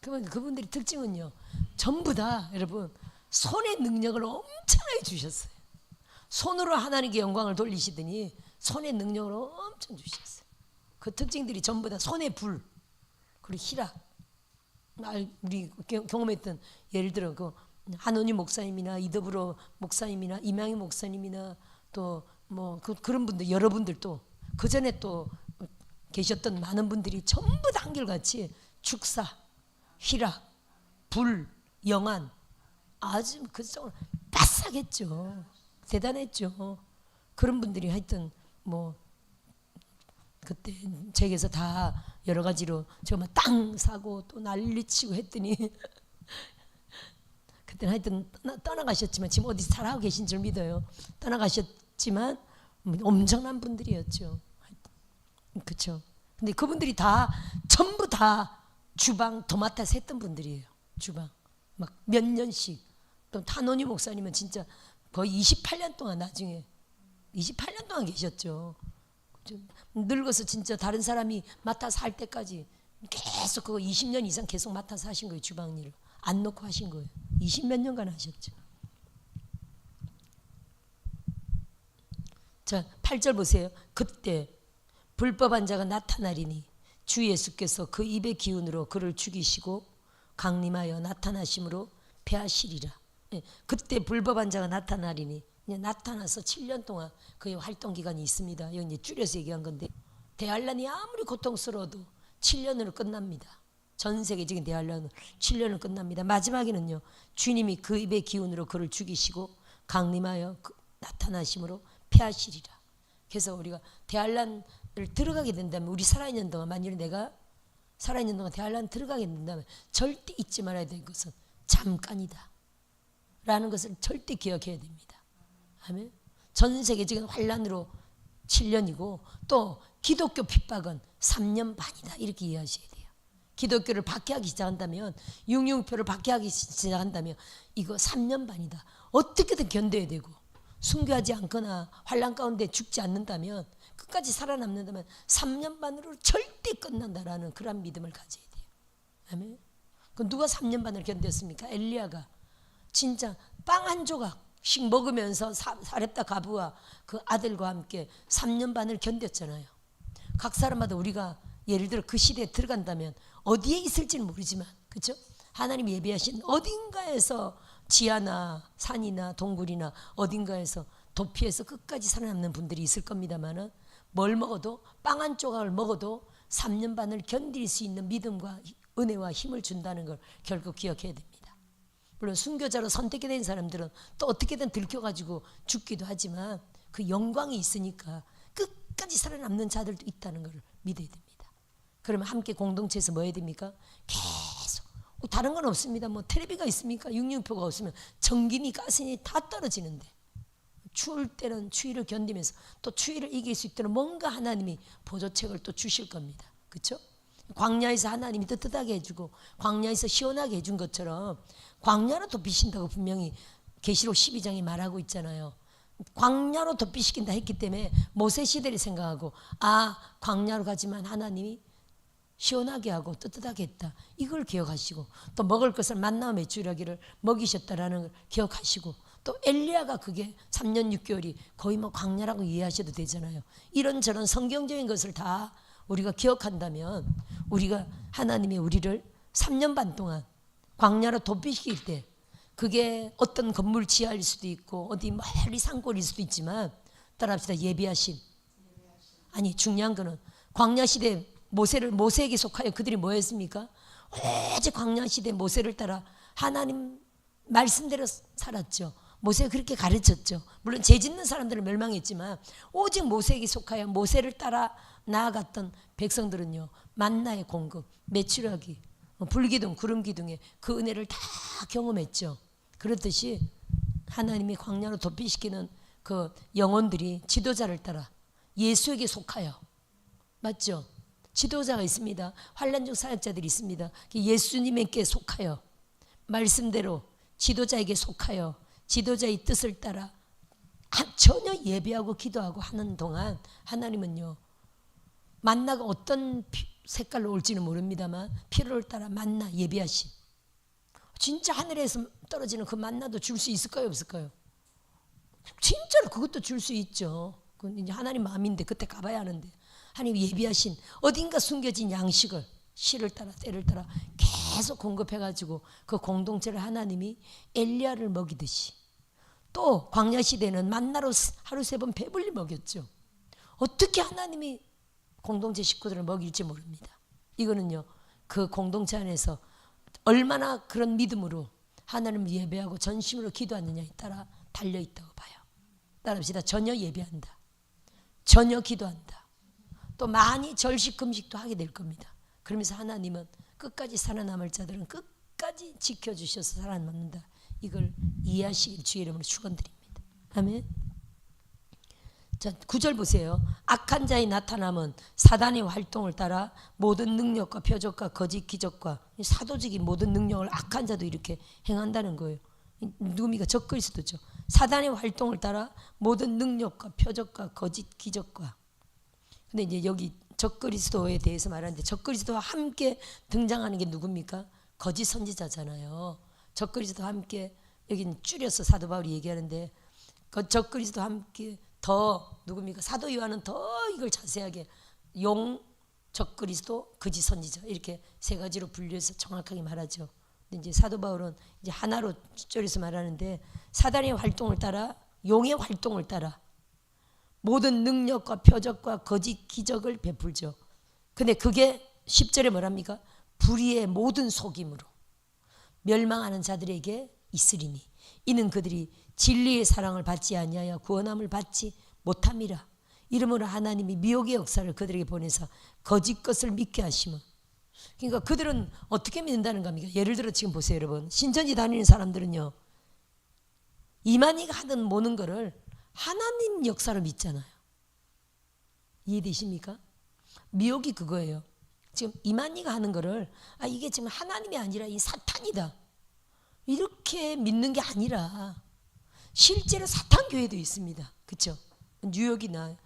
그러면 그분들의 특징은요 전부 다 여러분 손의 능력을 엄청나게 주셨어요. 손으로 하나님께 영광을 돌리시더니 손의 능력을 엄청 주셨어요. 그 특징들이 전부 다 손의 불 그리고 희락 우리 경험했던 예를 들어 그 한원희 목사님이나 이더브로 목사님이나 이명희 목사님이나 또 뭐 그런 분들 여러분들도 그 전에 또 계셨던 많은 분들이 전부 다 한결같이 축사 희락 불 영안 아주 그 정도로 바싹했죠. 대단했죠. 그런 분들이 하여튼 뭐 그때 제게서 다 여러 가지로 정말 땅 사고 또 난리치고 했더니 그때는 하여튼 떠나가셨지만 지금 어디 살아가고 계신 줄 믿어요. 떠나가셨지만 엄청난 분들이었죠. 그렇죠. 근데 그분들이 다 전부 다 주방 도맡아서 했던 분들이에요. 주방 막 몇 년씩. 또 타노니 목사님은 진짜 거의 28년 동안 나중에 28년 동안 계셨죠. 늙어서 진짜 다른 사람이 맡아서 할 때까지 계속 그거 20년 이상 계속 맡아서 하신 거예요. 주방 일을 안 놓고 하신 거예요. 20몇 년간 하셨죠. 자, 8절 보세요. 그때 불법한 자가 나타나리니 주 예수께서 그 입의 기운으로 그를 죽이시고 강림하여 나타나심으로 패하시리라. 예, 그때 불법한 자가 나타나리니 나타나서 7년 동안 그의 활동 기간이 있습니다. 여기 이제 줄여서 얘기한 건데 대환란이 아무리 고통스러워도 7년으로 끝납니다. 전 세계적인 대환란은 7년으로 끝납니다. 마지막에는요, 주님이 그 입의 기운으로 그를 죽이시고 강림하여 나타나심으로 패하시리라. 그래서 우리가 대환란을 들어가게 된다면 우리 살아있는 동안 만일 내가 살아있는 동안 대환란 들어가게 된다면 절대 잊지 말아야 될 것은 잠깐이다 라는 것을 절대 기억해야 됩니다. 아멘. 전 세계적인 환란으로 7년이고 또 기독교 핍박은 3년 반이다 이렇게 이해하셔야 돼요. 기독교를 박해하기 시작한다면 융융표를 박해하기 시작한다면 이거 3년 반이다. 어떻게든 견뎌야 되고 순교하지 않거나 환란 가운데 죽지 않는다면 끝까지 살아남는다면 3년 반으로 절대 끝난다라는 그런 믿음을 가져야 돼요. 아멘. 그 누가 3년 반을 견뎠습니까? 엘리야가 진짜 빵 한 조각씩 먹으면서 사렙다 가부와 그 아들과 함께 3년 반을 견뎠잖아요. 각 사람마다 우리가 예를 들어 그 시대에 들어간다면 어디에 있을지는 모르지만 그렇죠? 하나님 예비하신 어딘가에서 지하나 산이나 동굴이나 어딘가에서 도피해서 끝까지 살아남는 분들이 있을 겁니다만은 뭘 먹어도 빵 한 조각을 먹어도 3년 반을 견딜 수 있는 믿음과 은혜와 힘을 준다는 걸 결국 기억해야 됩니다. 물론 순교자로 선택된 사람들은 또 어떻게든 들켜가지고 죽기도 하지만 그 영광이 있으니까 끝까지 살아남는 자들도 있다는 걸 믿어야 됩니다. 그러면 함께 공동체에서 뭐 해야 됩니까? 계속 다른 건 없습니다. 뭐 텔레비가 있습니까? 육류표가 없으면 전기니 가스니 다 떨어지는데 추울 때는 추위를 견디면서 또 추위를 이길 수 있도록 뭔가 하나님이 보조책을 또 주실 겁니다. 그렇죠? 광야에서 하나님이 뜨뜻하게 해주고 광야에서 시원하게 해준 것처럼 광야로 덮이신다고 분명히 계시록 12장이 말하고 있잖아요. 광야로 덮이시킨다 했기 때문에 모세 시대를 생각하고 아 광야로 가지만 하나님이 시원하게 하고 뜨뜻하게 했다. 이걸 기억하시고 또 먹을 것을 만나와 메추라기를 먹이셨다라는 걸 기억하시고 또 엘리야가 그게 3년 6개월이 거의 뭐 광야라고 이해하셔도 되잖아요. 이런저런 성경적인 것을 다 우리가 기억한다면 우리가 하나님이 우리를 3년 반 동안 광야로 덮이시킬 때 그게 어떤 건물 지하일 수도 있고 어디 멀리 산골일 수도 있지만 따라합시다. 예비하신. 아니 중요한 거는 광야 시대 모세에게 속하여 그들이 뭐 했습니까? 오직 광야 시대 모세를 따라 하나님 말씀대로 살았죠. 모세가 그렇게 가르쳤죠. 물론 죄 짓는 사람들은 멸망했지만 오직 모세에게 속하여 모세를 따라 나아갔던 백성들은요. 만나의 공급, 메추라기, 불기둥, 구름기둥의 그 은혜를 다 경험했죠. 그렇듯이 하나님이 광야로 덮이시키는 그 영혼들이 지도자를 따라 예수에게 속하여 맞죠? 지도자가 있습니다. 환난 중 사역자들이 있습니다. 예수님에게 속하여 말씀대로 지도자에게 속하여 지도자의 뜻을 따라 전혀 예배하고 기도하고 하는 동안 하나님은요 만나가 어떤 색깔로 올지는 모릅니다만 필요를 따라 만나 예비하신 진짜 하늘에서 떨어지는 그 만나도 줄 수 있을까요 없을까요? 진짜로 그것도 줄 수 있죠. 그건 이제 하나님 마음인데 그때 가봐야 하는데 하나님 예비하신 어딘가 숨겨진 양식을 시를 따라 때를 따라 계속 공급해가지고 그 공동체를 하나님이 엘리야를 먹이듯이 또 광야 시대는 만나로 하루 3번 배불리 먹였죠. 어떻게 하나님이 공동체 식구들을 먹일지 모릅니다. 이거는요 그 공동체 안에서 얼마나 그런 믿음으로 하나님을 예배하고 전심으로 기도하느냐에 따라 달려있다고 봐요. 따라합시다. 전혀 예배한다. 전혀 기도한다. 또 많이 절식 금식도 하게 될 겁니다. 그러면서 하나님은 끝까지 살아남을 자들은 끝까지 지켜주셔서 살아남는다. 이걸 이해하시길 주의 이름으로 축원드립니다. 아멘. 자, 9절 보세요. 악한 자의 나타남은 사단의 활동을 따라 모든 능력과 표적과 거짓 기적과 사도적인 모든 능력을 악한 자도 이렇게 행한다는 거예요. 누굽니까? 적그리스도죠. 사단의 활동을 따라 모든 능력과 표적과 거짓 기적과. 근데 이제 여기 적그리스도에 대해서 말하는데 적그리스도와 함께 등장하는 게 누굽니까? 거짓 선지자잖아요. 적그리스도와 함께 여기는 줄여서 사도 바울이 얘기하는데 그 적그리스도와 함께 더 누굽니까? 사도 요한은 더 이걸 자세하게 용, 적그리스도, 거짓 선지자 이렇게 세 가지로 분류해서 정확하게 말하죠. 근데 이제 사도 바울은 이제 하나로 줄여서 말하는데 사단의 활동을 따라 용의 활동을 따라 모든 능력과 표적과 거짓 기적을 베풀죠. 근데 그게 10절에 뭐랍니까? 불의의 모든 속임으로 멸망하는 자들에게 있으리니 이는 그들이 진리의 사랑을 받지 아니하여 구원함을 받지 못함이라. 이러므로 하나님이 미혹의 역사를 그들에게 보내서 거짓 것을 믿게 하시면, 그러니까 그들은 어떻게 믿는다는 겁니까? 예를 들어 지금 보세요 여러분, 신천지 다니는 사람들은요 이만희가 하든 모는 거를 하나님 역사로 믿잖아요. 이해되십니까? 미혹이 그거예요. 지금 이만희가 하는 거를 이게 지금 하나님이 아니라 이 사탄이다 이렇게 믿는 게 아니라 실제로 사탄 교회도 있습니다. 그렇죠? 뉴욕이나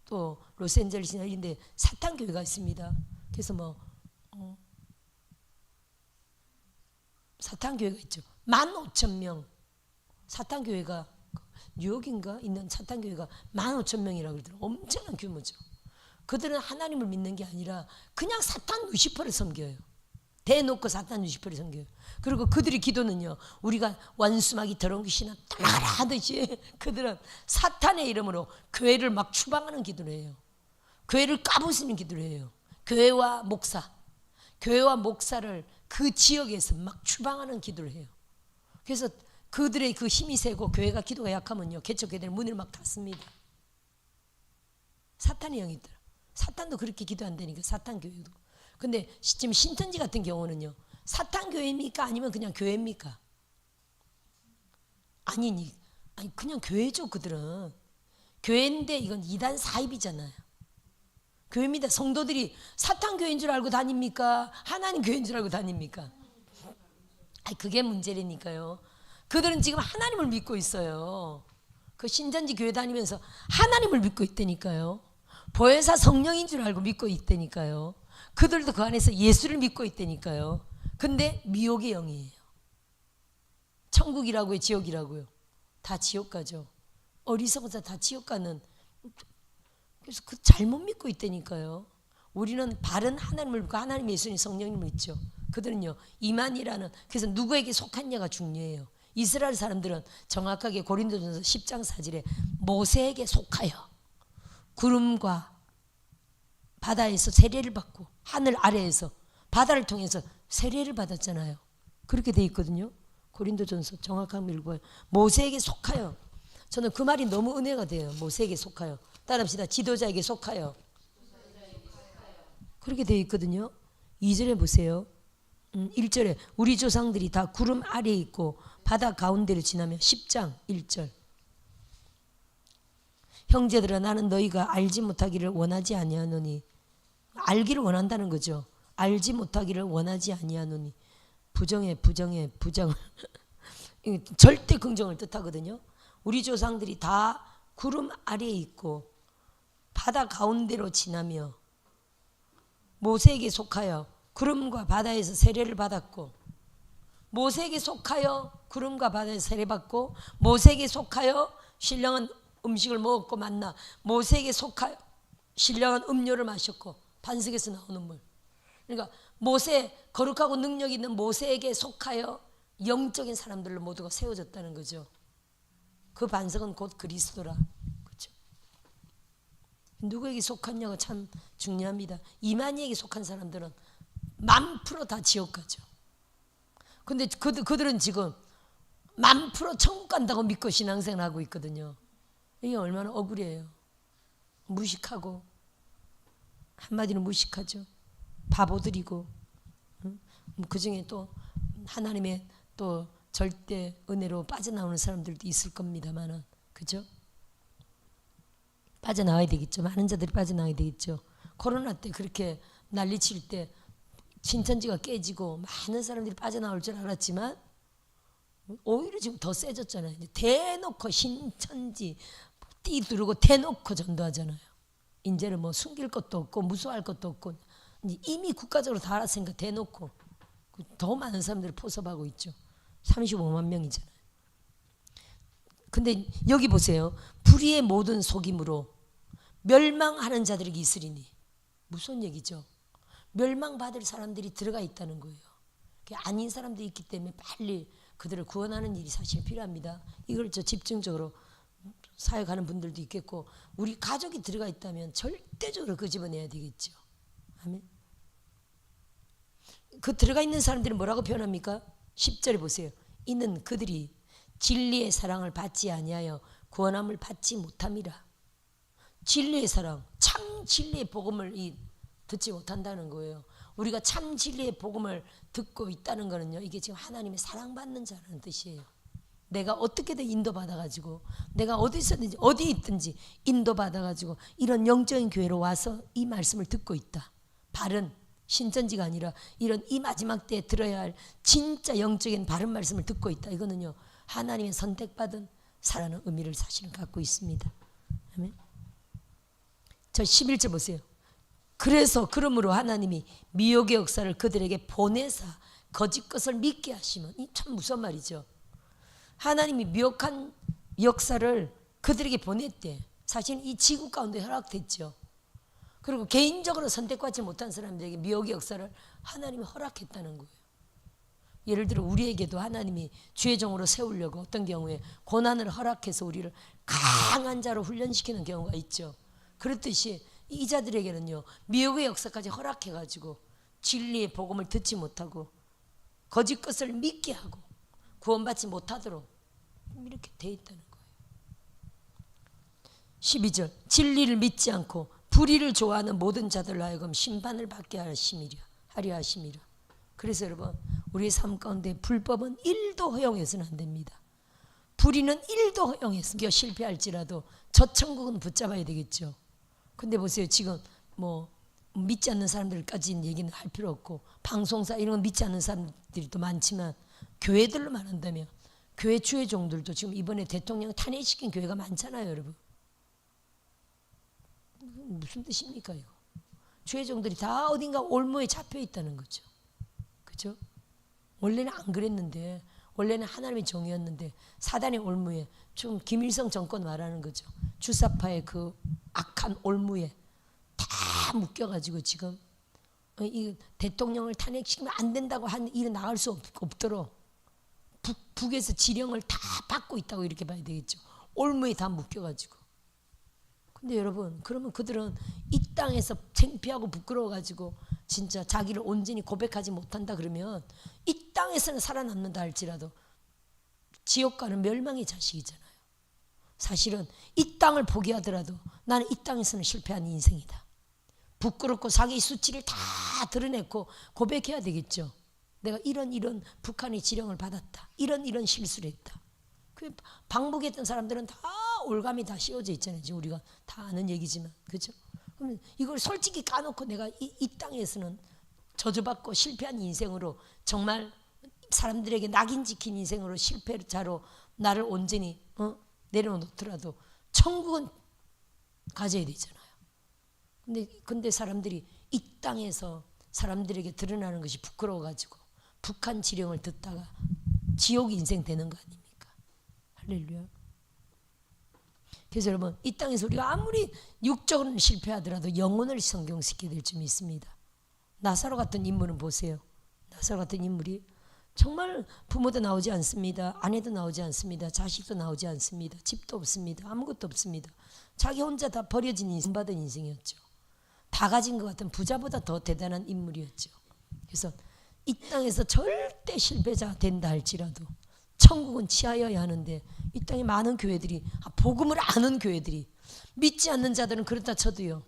또 로스앤젤레스나 이런 데 사탄 교회가 있습니다. 그래서 사탄 교회가 있죠. 15,000명 사탄 교회가 뉴욕인가 있는 사탄 교회가 15,000명이라고 그러더라고요. 엄청난 규모죠. 그들은 하나님을 믿는 게 아니라 그냥 사탄 루시퍼를 섬겨요. 대놓고 사탄 루시퍼를 섬겨요. 그리고 그들의 기도는요, 우리가 원수마귀 더러운 귀신아 떠나라 하듯이 그들은 사탄의 이름으로 교회를 막 추방하는 기도를 해요. 교회를 까부수는 기도를 해요. 교회와 목사를 그 지역에서 막 추방하는 기도를 해요. 그래서 그들의 그 힘이 세고 교회가 기도가 약하면요 개척교회들 문을 막 닫습니다. 사탄의 영이 있더라. 사탄도 그렇게 기도한다니까, 사탄 교회도. 근데 지금 신천지 같은 경우는요 사탄 교회입니까? 아니면 그냥 교회입니까? 아니 그냥 교회죠. 그들은 교회인데 이건 이단 사입이잖아요. 교회입니다. 성도들이 사탄 교회인 줄 알고 다닙니까? 하나님 교회인 줄 알고 다닙니까? 그게 문제라니까요. 그들은 지금 하나님을 믿고 있어요. 그 신천지 교회 다니면서 하나님을 믿고 있다니까요. 보혜사 성령인 줄 알고 믿고 있다니까요. 그들도 그 안에서 예수를 믿고 있다니까요. 근데 미혹의 영이에요. 천국이라고요, 지옥이라고요? 다 지옥 가죠. 어리석어서 다 지옥 가는. 그래서 그 잘못 믿고 있다니까요. 우리는 바른 하나님을 믿고 하나님, 예수님, 성령님을 믿죠. 그들은요 이만이라는, 그래서 누구에게 속했냐가 중요해요. 이스라엘 사람들은 정확하게 고린도전서 10장 4절에 모세에게 속하여 구름과 바다에서 세례를 받고 하늘 아래에서 바다를 통해서 세례를 받았잖아요. 그렇게 돼 있거든요. 고린도전서 정확하게 읽어요. 모세에게 속하여. 저는 그 말이 너무 은혜가 돼요. 모세에게 속하여. 따라합시다. 지도자에게 속하여. 그렇게 돼 있거든요. 2절에 보세요. 1절에 우리 조상들이 다 구름 아래에 있고 바다 가운데를 지나며 10장 1절. 형제들아 나는 너희가 알지 못하기를 원하지 아니하노니. 알기를 원한다는 거죠. 알지 못하기를 원하지 아니하노니. 부정해 절대 긍정을 뜻하거든요. 우리 조상들이 다 구름 아래에 있고 바다 가운데로 지나며 모세에게 속하여 구름과 바다에서 세례를 받았고, 모세에게 속하여 구름과 바다에서 세례받고, 모세에게 속하여 신령한 음식을 먹었고 만나, 모세에게 속하여 신령한 음료를 마셨고 반석에서 나오는 물. 그러니까 모세, 거룩하고 능력 있는 모세에게 속하여 영적인 사람들로 모두가 세워졌다는 거죠. 그 반석은 곧 그리스도라. 그렇죠? 누구에게 속했냐가 참 중요합니다. 이만희에게 속한 사람들은 1000% 다 지옥 가죠. 근데 그들은 지금 1000% 천국 간다고 믿고 신앙생활 하고 있거든요. 이게 얼마나 억울해요. 무식하고, 한마디로 무식하죠. 바보들이고, 그 중에 또 하나님의 또 절대 은혜로 빠져나오는 사람들도 있을 겁니다만은, 그죠? 빠져나와야 되겠죠. 많은 자들이 빠져나와야 되겠죠. 코로나 때 그렇게 난리칠 때 신천지가 깨지고 많은 사람들이 빠져나올 줄 알았지만 오히려 지금 더 세졌잖아요. 대놓고 신천지 띠두르고 대놓고 전도하잖아요. 이제는 뭐 숨길 것도 없고 무서워할 것도 없고 이미 국가적으로 다 알았으니까 대놓고 더 많은 사람들을 포섭하고 있죠. 35만 명이잖아요. 근데 여기 보세요. 불의의 모든 속임으로 멸망하는 자들에게 있으리니, 무슨 얘기죠? 멸망받을 사람들이 들어가 있다는 거예요. 아닌 사람들이 있기 때문에 빨리 그들을 구원하는 일이 사실 필요합니다. 이걸 집중적으로 사역하는 분들도 있겠고, 우리 가족이 들어가 있다면 절대적으로 끄집어내야 되겠죠. 아멘. 그 들어가 있는 사람들은 뭐라고 표현합니까? 10절에 보세요. 이는 그들이 진리의 사랑을 받지 아니하여 구원함을 받지 못함이라. 진리의 사랑, 참 진리의 복음을 듣지 못한다는 거예요. 우리가 참 진리의 복음을 듣고 있다는 거는요, 이게 지금 하나님의 사랑받는 자라는 뜻이에요. 내가 어떻게든 인도받아가지고, 내가 어디서든지 어디에 있든지 인도받아가지고 이런 영적인 교회로 와서 이 말씀을 듣고 있다. 바른 신천지가 아니라 이런 이 마지막 때에 들어야 할 진짜 영적인 바른 말씀을 듣고 있다. 이거는요, 하나님의 선택받은 사라는 의미를 사실은 갖고 있습니다. 아멘. 저 11절 보세요. 그러므로 하나님이 미혹의 역사를 그들에게 보내사 거짓 것을 믿게 하시면, 이 참 무서운 말이죠. 하나님이 미혹한 역사를 그들에게 보냈대. 사실 이 지구 가운데 허락됐죠. 그리고 개인적으로 선택받지 못한 사람들에게 미혹의 역사를 하나님이 허락했다는 거예요. 예를 들어 우리에게도 하나님이 주의 종으로 세우려고 어떤 경우에 고난을 허락해서 우리를 강한 자로 훈련시키는 경우가 있죠. 그렇듯이 이 자들에게는요, 미혹의 역사까지 허락해가지고 진리의 복음을 듣지 못하고 거짓 것을 믿게 하고 구원받지 못하도록 이렇게 돼 있다는 거예요. 12절 진리를 믿지 않고 불의를 좋아하는 모든 자들로 하여금 심판을 받게 하려 하심이라. 그래서 여러분, 우리의 삶 가운데 불법은 1도 허용해서는 안 됩니다. 불의는 1도 허용해서 실패할지라도 저 천국은 붙잡아야 되겠죠. 근데 보세요, 지금 뭐 믿지 않는 사람들까지는 얘기는 할 필요 없고, 방송사 이런 건 믿지 않는 사람들이 또 많지만, 교회들로만 한다면 교회 주의 종들도 지금 이번에 대통령 탄핵시킨 교회가 많잖아요, 여러분. 무슨 뜻입니까 이거? 주의 종들이 다 어딘가 올무에 잡혀 있다는 거죠. 그죠? 원래는 안 그랬는데, 원래는 하나님의 종이었는데 사단의 올무에, 지금 김일성 정권 말하는 거죠. 주사파의 그 악한 올무에 다 묶여가지고 지금 이 대통령을 탄핵시키면 안 된다고 한 일은 나갈 수 없도록 북에서 지령을 다 받고 있다고 이렇게 봐야 되겠죠. 올무에 다 묶여가지고. 근데 여러분, 그러면 그들은 이 땅에서 창피하고 부끄러워가지고 진짜 자기를 온전히 고백하지 못한다 그러면 이 땅에서는 살아남는다 할지라도 지옥 가는 멸망의 자식이잖아요. 사실은 이 땅을 포기하더라도 나는 이 땅에서는 실패한 인생이다. 부끄럽고 자기 수치를 다 드러내고 고백해야 되겠죠. 내가 이런 북한의 지령을 받았다. 이런 실수를 했다. 그 방북했던 사람들은 다 올감이 다 씌워져 있잖아요. 지금 우리가 다 아는 얘기지만, 그렇죠? 그러면 이걸 솔직히 까놓고 내가 이 땅에서는 저주받고 실패한 인생으로, 정말 사람들에게 낙인 찍힌 인생으로 실패자로 나를 온전히 내려놓더라도 천국은 가져야 되잖아요. 근데 사람들이 이 땅에서 사람들에게 드러나는 것이 부끄러워가지고 북한 지령을 듣다가 지옥 인생 되는 거 아닙니까? 할렐루야. 그래서 여러분, 이 땅에서 우리가 아무리 육적으로는 실패하더라도 영혼을 성경시켜야 될 점이 있습니다. 나사로 같은 인물은 보세요. 나사로 같은 인물이 정말 부모도 나오지 않습니다. 아내도 나오지 않습니다. 자식도 나오지 않습니다. 집도 없습니다. 아무것도 없습니다. 자기 혼자 다 버려진 인생, 받은 인생이었죠. 다 가진 것 같은 부자보다 더 대단한 인물이었죠. 그래서 이 땅에서 절대 실패자 된다 할지라도 천국은 취하여야 하는데, 이 땅에 많은 교회들이, 복음을 아는 교회들이, 믿지 않는 자들은 그렇다 쳐도요,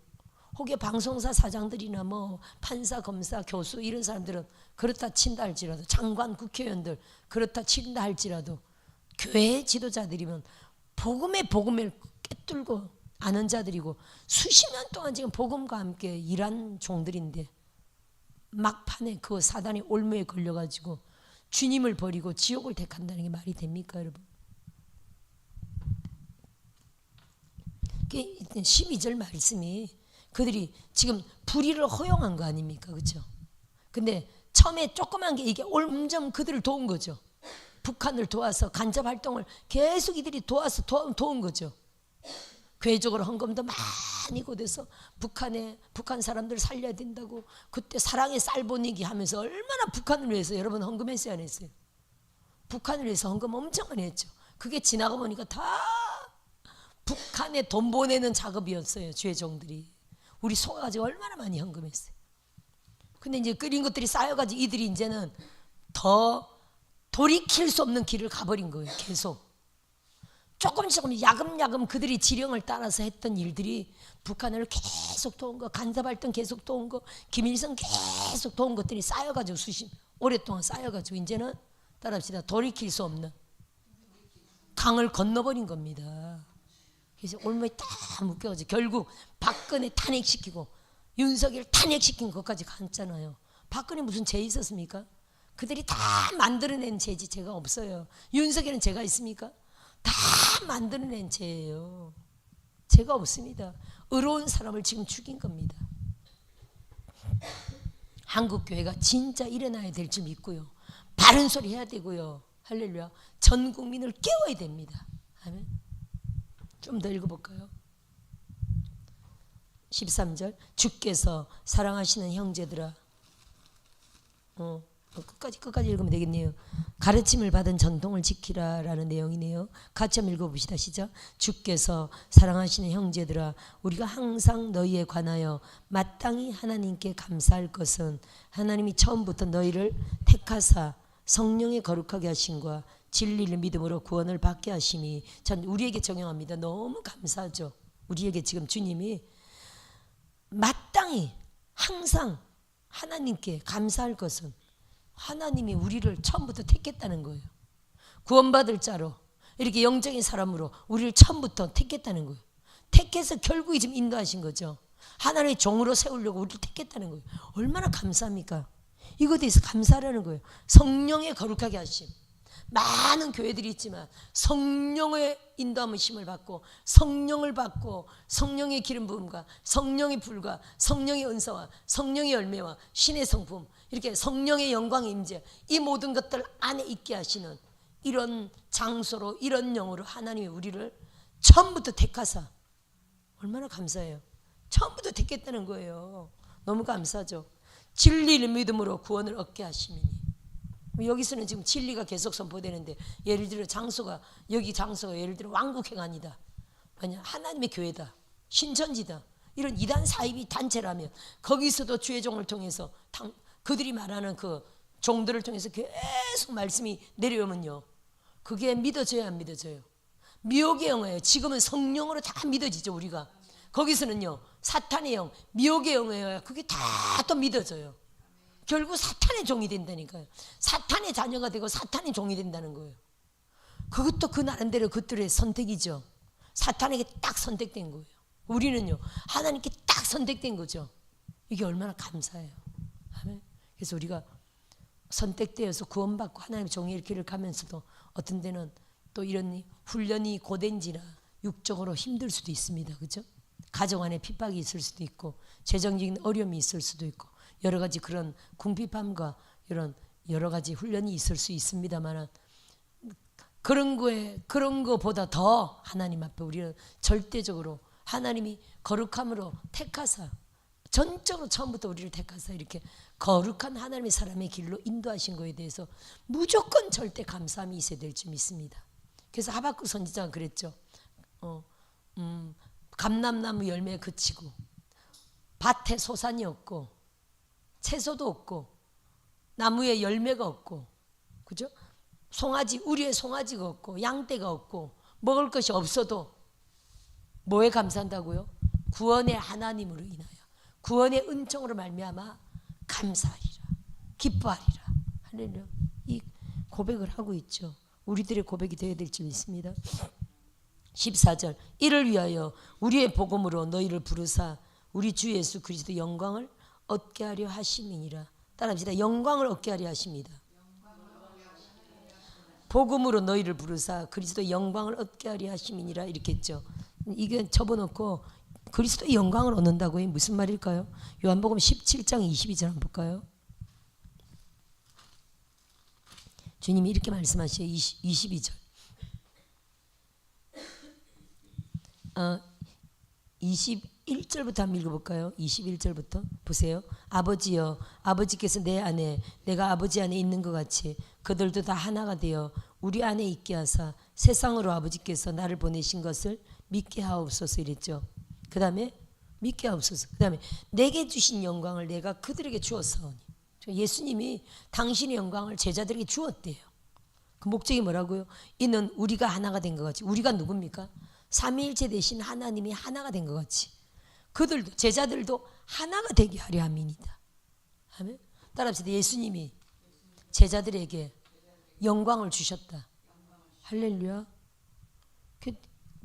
혹여 방송사 사장들이나 뭐 판사, 검사, 교수 이런 사람들은 그렇다 친다 할지라도, 장관, 국회의원들 그렇다 친다 할지라도, 교회 지도자들이면 복음을 꿰뚫고 아는 자들이고 수십 년 동안 지금 복음과 함께 일한 종들인데 막판에 그 사단이 올무에 걸려가지고 주님을 버리고 지옥을 택한다는 게 말이 됩니까, 여러분? 12절 말씀이 그들이 지금 불의를 허용한 거 아닙니까? 그렇죠? 근데 처음에 조그만 게 이게 점점 그들을 도운 거죠. 북한을 도와서 간접 활동을 계속 이들이 도와서 도운 거죠. 교회적으로 헌금도 많이 god해서 북한 사람들 살려야 된다고 그때 사랑의 쌀 보내기 하면서 얼마나 북한을 위해서 여러분 헌금했어요, 안 했어요? 북한을 위해서 헌금 엄청 많이 했죠. 그게 지나가 보니까 다 북한에 돈 보내는 작업이었어요. 죄종들이 우리 속아가지고 얼마나 많이 헌금했어요. 근데 이제 끓인 것들이 쌓여가지고 이들이 이제는 더 돌이킬 수 없는 길을 가버린 거예요. 계속 조금 야금야금 그들이 지령을 따라서 했던 일들이 북한을 계속 도운 거, 간섭활동 계속 도운 거, 김일성 계속 도운 것들이 쌓여가지고 오랫동안 쌓여가지고 이제는 따라합시다. 돌이킬 수 없는 강을 건너버린 겁니다. 그래서 올무에 딱 묶여가지고 결국 박근혜 탄핵시키고 윤석열 탄핵시킨 것까지 갔잖아요. 박근혜 무슨 죄 있었습니까? 그들이 다 만들어낸 죄지 죄가 없어요. 윤석열은 죄가 있습니까? 다 만들어낸 죄예요. 죄가 없습니다. 의로운 사람을 지금 죽인 겁니다. 한국 교회가 진짜 일어나야 될 줄 믿고요. 바른 소리 해야 되고요. 할렐루야. 전 국민을 깨워야 됩니다. 아멘. 좀 더 읽어볼까요? 13절 주께서 사랑하시는 형제들아 끝까지 읽으면 되겠네요. 가르침을 받은 전통을 지키라 라는 내용이네요. 같이 한번 읽어봅시다. 시작. 주께서 사랑하시는 형제들아 우리가 항상 너희에 관하여 마땅히 하나님께 감사할 것은 하나님이 처음부터 너희를 택하사 성령에 거룩하게 하심과 진리를 믿음으로 구원을 받게 하심이 전 우리에게 적용합니다. 너무 감사하죠. 우리에게 지금 주님이 마땅히 항상 하나님께 감사할 것은 하나님이 우리를 처음부터 택했다는 거예요. 구원받을 자로 이렇게 영적인 사람으로 우리를 처음부터 택했다는 거예요. 택해서 결국에 지금 인도하신 거죠. 하나님의 종으로 세우려고 우리를 택했다는 거예요. 얼마나 감사합니까? 이거에 대해서 감사하라는 거예요. 성령의 거룩하게 하심. 많은 교회들이 있지만 성령의 인도함의 힘을 받고 성령을 받고 성령의 기름 부음과 성령의 불과 성령의 은사와 성령의 열매와 신의 성품 이렇게 성령의 영광의 임재 이 모든 것들 안에 있게 하시는 이런 장소로 이런 영으로 하나님이 우리를 처음부터 택하사 얼마나 감사해요. 처음부터 택했다는 거예요. 너무 감사하죠. 진리를 믿음으로 구원을 얻게 하심이니 여기서는 지금 진리가 계속 선포되는데 예를 들어 여기 장소가 예를 들어 왕국회관이다. 만약 하나님의 교회다. 신천지다. 이런 이단 사이비 단체라면 거기서도 주의 종을 통해서 그들이 말하는 그 종들을 통해서 계속 말씀이 내려오면요. 그게 믿어져야 안 믿어져요. 미혹의 영이에요. 지금은 성령으로 다 믿어지죠 우리가. 거기서는요. 사탄의 영, 미혹의 영이에요. 그게 다 또 믿어져요. 결국 사탄의 종이 된다니까요. 사탄의 자녀가 되고 사탄의 종이 된다는 거예요. 그것도 그 나름대로 그들의 선택이죠. 사탄에게 딱 선택된 거예요. 우리는요 하나님께 딱 선택된 거죠. 이게 얼마나 감사해요. 아멘. 그래서 우리가 선택되어서 구원받고 하나님의 종의 길을 가면서도 어떤 데는 또 이런 훈련이 고된지라 육적으로 힘들 수도 있습니다. 그렇죠? 가정 안에 핍박이 있을 수도 있고 재정적인 어려움이 있을 수도 있고 여러 가지 그런 궁핍함과 이런 여러 가지 훈련이 있을 수 있습니다만 그런 거보다 더 하나님 앞에 우리는 절대적으로 하나님이 거룩함으로 택하사 전적으로 처음부터 우리를 택하사 이렇게 거룩한 하나님의 사람의 길로 인도하신 거에 대해서 무조건 절대 감사함이 있어야 될 줄 믿습니다. 그래서 하박국 선지자가 그랬죠. 감람나무 열매에 그치고 밭에 소산이 없고 채소도 없고 나무에 열매가 없고 그죠? 우리의 송아지가 없고 양떼가 없고 먹을 것이 없어도 뭐에 감사한다고요? 구원의 하나님으로 인하여 구원의 은총으로 말미암아 감사하리라 기뻐하리라 할렐루야. 이 고백을 하고 있죠. 우리들의 고백이 되어야 될 줄 믿습니다. 14절 이를 위하여 우리의 복음으로 너희를 부르사 우리 주 예수 그리스도 영광을 얻게 하려 하심이니라. 따라합시다. 영광을 얻게 하려 하십니다. 복음으로 너희를 부르사 그리스도 영광을 얻게 하려 하심이니라 이렇게 했죠. 이게 접어놓고 그리스도의 영광을 얻는다고요? 무슨 말일까요? 요한복음 17장 22절 한번 볼까요? 주님이 이렇게 말씀하시요 22절 21절부터 한번 읽어볼까요? 21절부터 보세요. 아버지여 아버지께서 내 안에 내가 아버지 안에 있는 것 같이 그들도 다 하나가 되어 우리 안에 있게 하사 세상으로 아버지께서 나를 보내신 것을 믿게 하옵소서 이랬죠. 그 다음에 믿게 하옵소서. 그 다음에 내게 주신 영광을 내가 그들에게 주었사오니. 예수님이 당신의 영광을 제자들에게 주었대요. 그 목적이 뭐라고요? 이는 우리가 하나가 된 것 같이. 우리가 누굽니까? 삼위일체 대신 하나님이 하나가 된 것 같이 그들도 제자들도 하나가 되게 하려 함이니이다. 아멘. 따라합시다. 예수님이 제자들에게 영광을 주셨다. 할렐루야.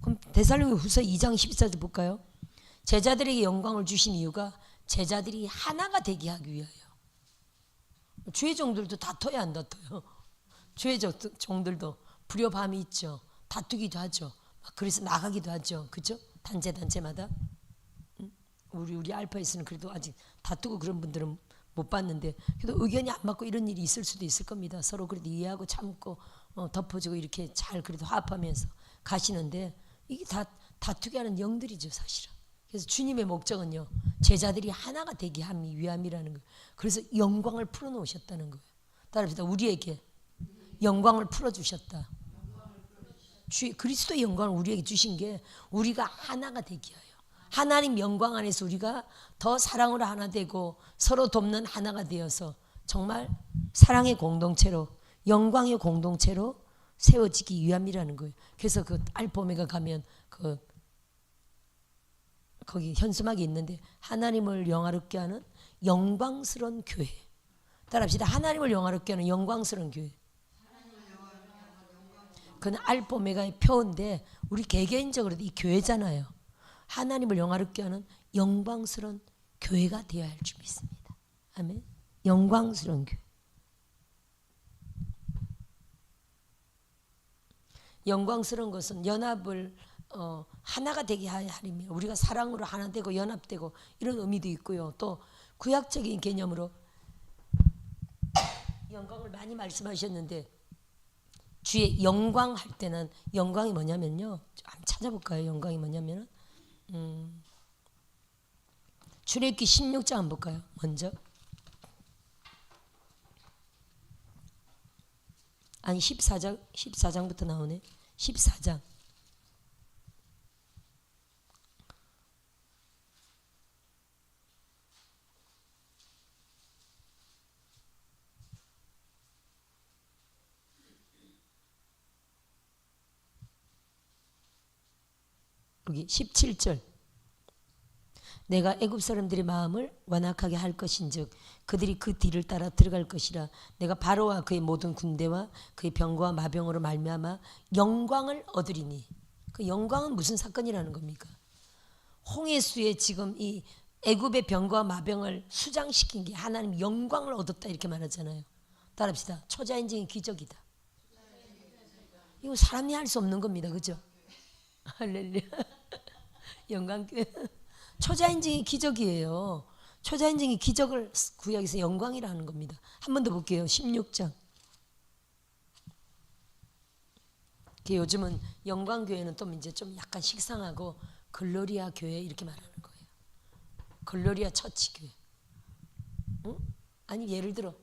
그럼 데살로니가후서 2장 14절 볼까요? 제자들에게 영광을 주신 이유가 제자들이 하나가 되게 하기 위하여. 주의 종들도 다퉈야 안 다퉈요. 주의 종들도 불협화음이 있죠. 다투기도 하죠. 그래서 나가기도 하죠. 그죠? 단체마다. 우리 알파에서는 그래도 아직 다투고 그런 분들은 못 봤는데 그래도 의견이 안 맞고 이런 일이 있을 수도 있을 겁니다. 서로 그래도 이해하고 참고 덮어주고 이렇게 잘 그래도 화합하면서 가시는데 이게 다 다투게 하는 영들이죠 사실은. 그래서 주님의 목적은요 제자들이 하나가 되게 함이 위함이라는 거예요. 그래서 영광을 풀어놓으셨다는 거예요. 따라합시다. 우리에게 영광을 풀어주셨다. 그리스도의 영광을 우리에게 주신 게 우리가 하나가 되게 하여 하나님 영광 안에서 우리가 더 사랑으로 하나 되고 서로 돕는 하나가 되어서 정말 사랑의 공동체로 영광의 공동체로 세워지기 위함이라는 거예요. 그래서 그 알파 오메가 가면 거기 현수막이 있는데 하나님을 영화롭게 하는 영광스러운 교회. 따라합시다. 하나님을 영화롭게 하는 영광스러운 교회. 그건 알파 오메가의 표인데 우리 개개인적으로도 이 교회잖아요. 하나님을 영화롭게 하는 영광스러운 교회가 되어야 할 줄 믿습니다. 아멘. 영광스러운 교회. 영광스러운 것은 연합을 하나가 되게 하리며 우리가 사랑으로 하나 되고 연합되고 이런 의미도 있고요. 또 구약적인 개념으로 영광을 많이 말씀하셨는데 주의 영광 할 때는 영광이 뭐냐면요. 한번 찾아볼까요? 영광이 뭐냐면은 출애굽기 16장 한번 볼까요? 먼저. 아니 14장부터 나오네. 14장. 여기 17절. 내가 애굽 사람들의 마음을 완악하게 할 것인즉 그들이 그 뒤를 따라 들어갈 것이라. 내가 바로와 그의 모든 군대와 그의 병과 마병으로 말미암아 영광을 얻으리니. 그 영광은 무슨 사건이라는 겁니까? 홍해수에 지금 이 애굽의 병과 마병을 수장시킨 게 하나님 영광을 얻었다 이렇게 말하잖아요. 따라합시다. 초자연적인 기적이다. 이거 사람이 할 수 없는 겁니다. 그죠? 할렐루야. 영광교회. 초자연적인 기적이에요. 초자연적인 기적을 구약에서 영광이라는 겁니다. 한 번 더 볼게요. 16장. 요즘은 영광교회는 또 이제 좀 약간 식상하고 글로리아 교회 이렇게 말하는 거예요. 글로리아 처치 교회. 응? 아니 예를 들어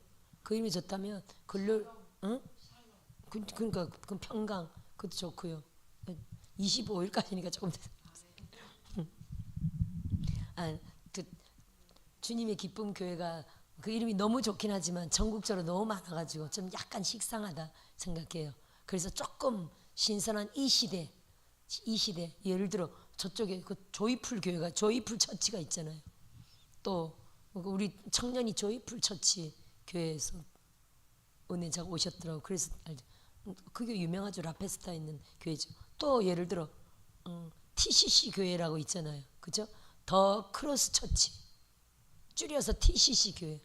그 이름이 좋다면 응? 그러니까 그 평강 그것도 좋고요. 25일까지니까 조금 그 주님의 기쁨 교회가 그 이름이 너무 좋긴 하지만 전국적으로 너무 많아가지고 좀 약간 식상하다 생각해요. 그래서 조금 신선한 이 시대 예를 들어 저쪽에 그 조이풀 교회가 조이풀 처치가 있잖아요. 또 우리 청년이 조이풀 처치 교회에서 은혜자가 오셨더라고. 그래서 그게 유명하죠. 라페스타 있는 교회죠. 또 예를 들어 TCC 교회라고 있잖아요. 그죠? 더 크로스 처치. 줄여서 TCC 교회.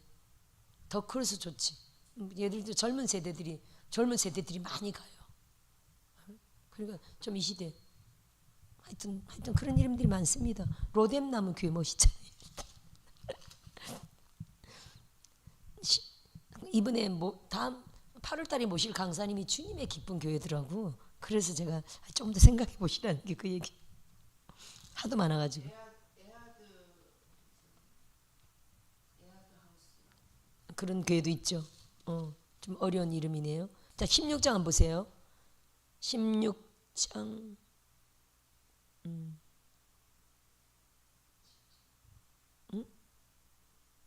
더 크로스 처치. 예를 들어 젊은 세대들이 많이 가요. 그러니까 좀 이 시대 하여튼 그런 이름들이 많습니다. 로뎀나무 교회 멋있잖아요. 이번에 다음 8월달에 모실 강사님이 주님의 기쁜 교회더라고. 그래서 제가 좀 더 생각해 보시라는 게 그 얘기. 하도 많아가지고. 그런 교회도 있죠. 좀 어려운 이름이네요. 자, 16장 한번 보세요. 16장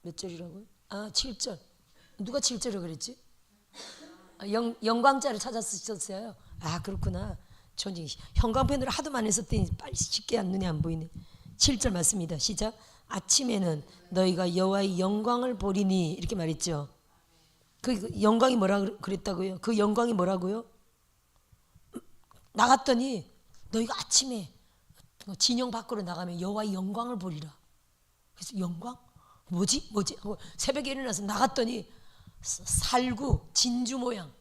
몇 절이라고요? 7절. 누가 7절을 그랬지? 영광자를 찾았었어요. 그렇구나. 전 형광펜으로 하도 많이 썼더니 빨리 쉽게 눈에 안 보이네. 7절 맞습니다. 시작. 아침에는 너희가 여호와의 영광을 보리니 이렇게 말했죠. 그 영광이 뭐라 그랬다고요? 그 영광이 뭐라고요? 나갔더니 너희가 아침에 진영 밖으로 나가면 여호와의 영광을 보리라. 그래서 영광? 뭐지? 하고 새벽에 일어나서 나갔더니 살구 진주 모양,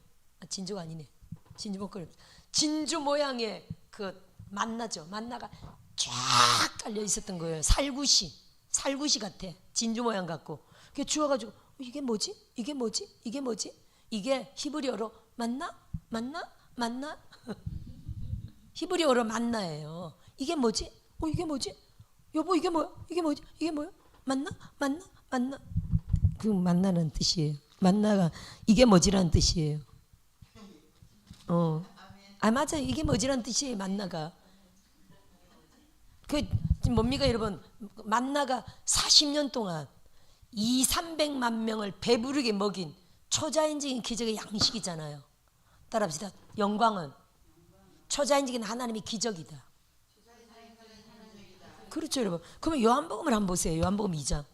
진주가 아니네. 진주 목걸이. 진주 모양의 그 만나죠. 만나가 쫙 깔려 있었던 거예요. 살구시 같아. 진주 모양 같고. 그게 주워가지고 이게 뭐지? 이게 히브리어로 만나? 히브리어로 만나예요. 이게 뭐지? 여보 이게 뭐야? 만나? 그 만나는 뜻이에요. 만나가 이게 뭐지라는 뜻이에요. 맞아요. 이게 뭐지라는 뜻이에요. 만나가. 그 뭡니까 여러분? 만나가 40년 동안 200~300만 명을 배부르게 먹인 초자연적인 기적의 양식이잖아요. 따라합시다. 영광은 초자연적인 하나님의 기적이다. 그렇죠 여러분. 그러면 요한복음을 한번 보세요. 요한복음 2장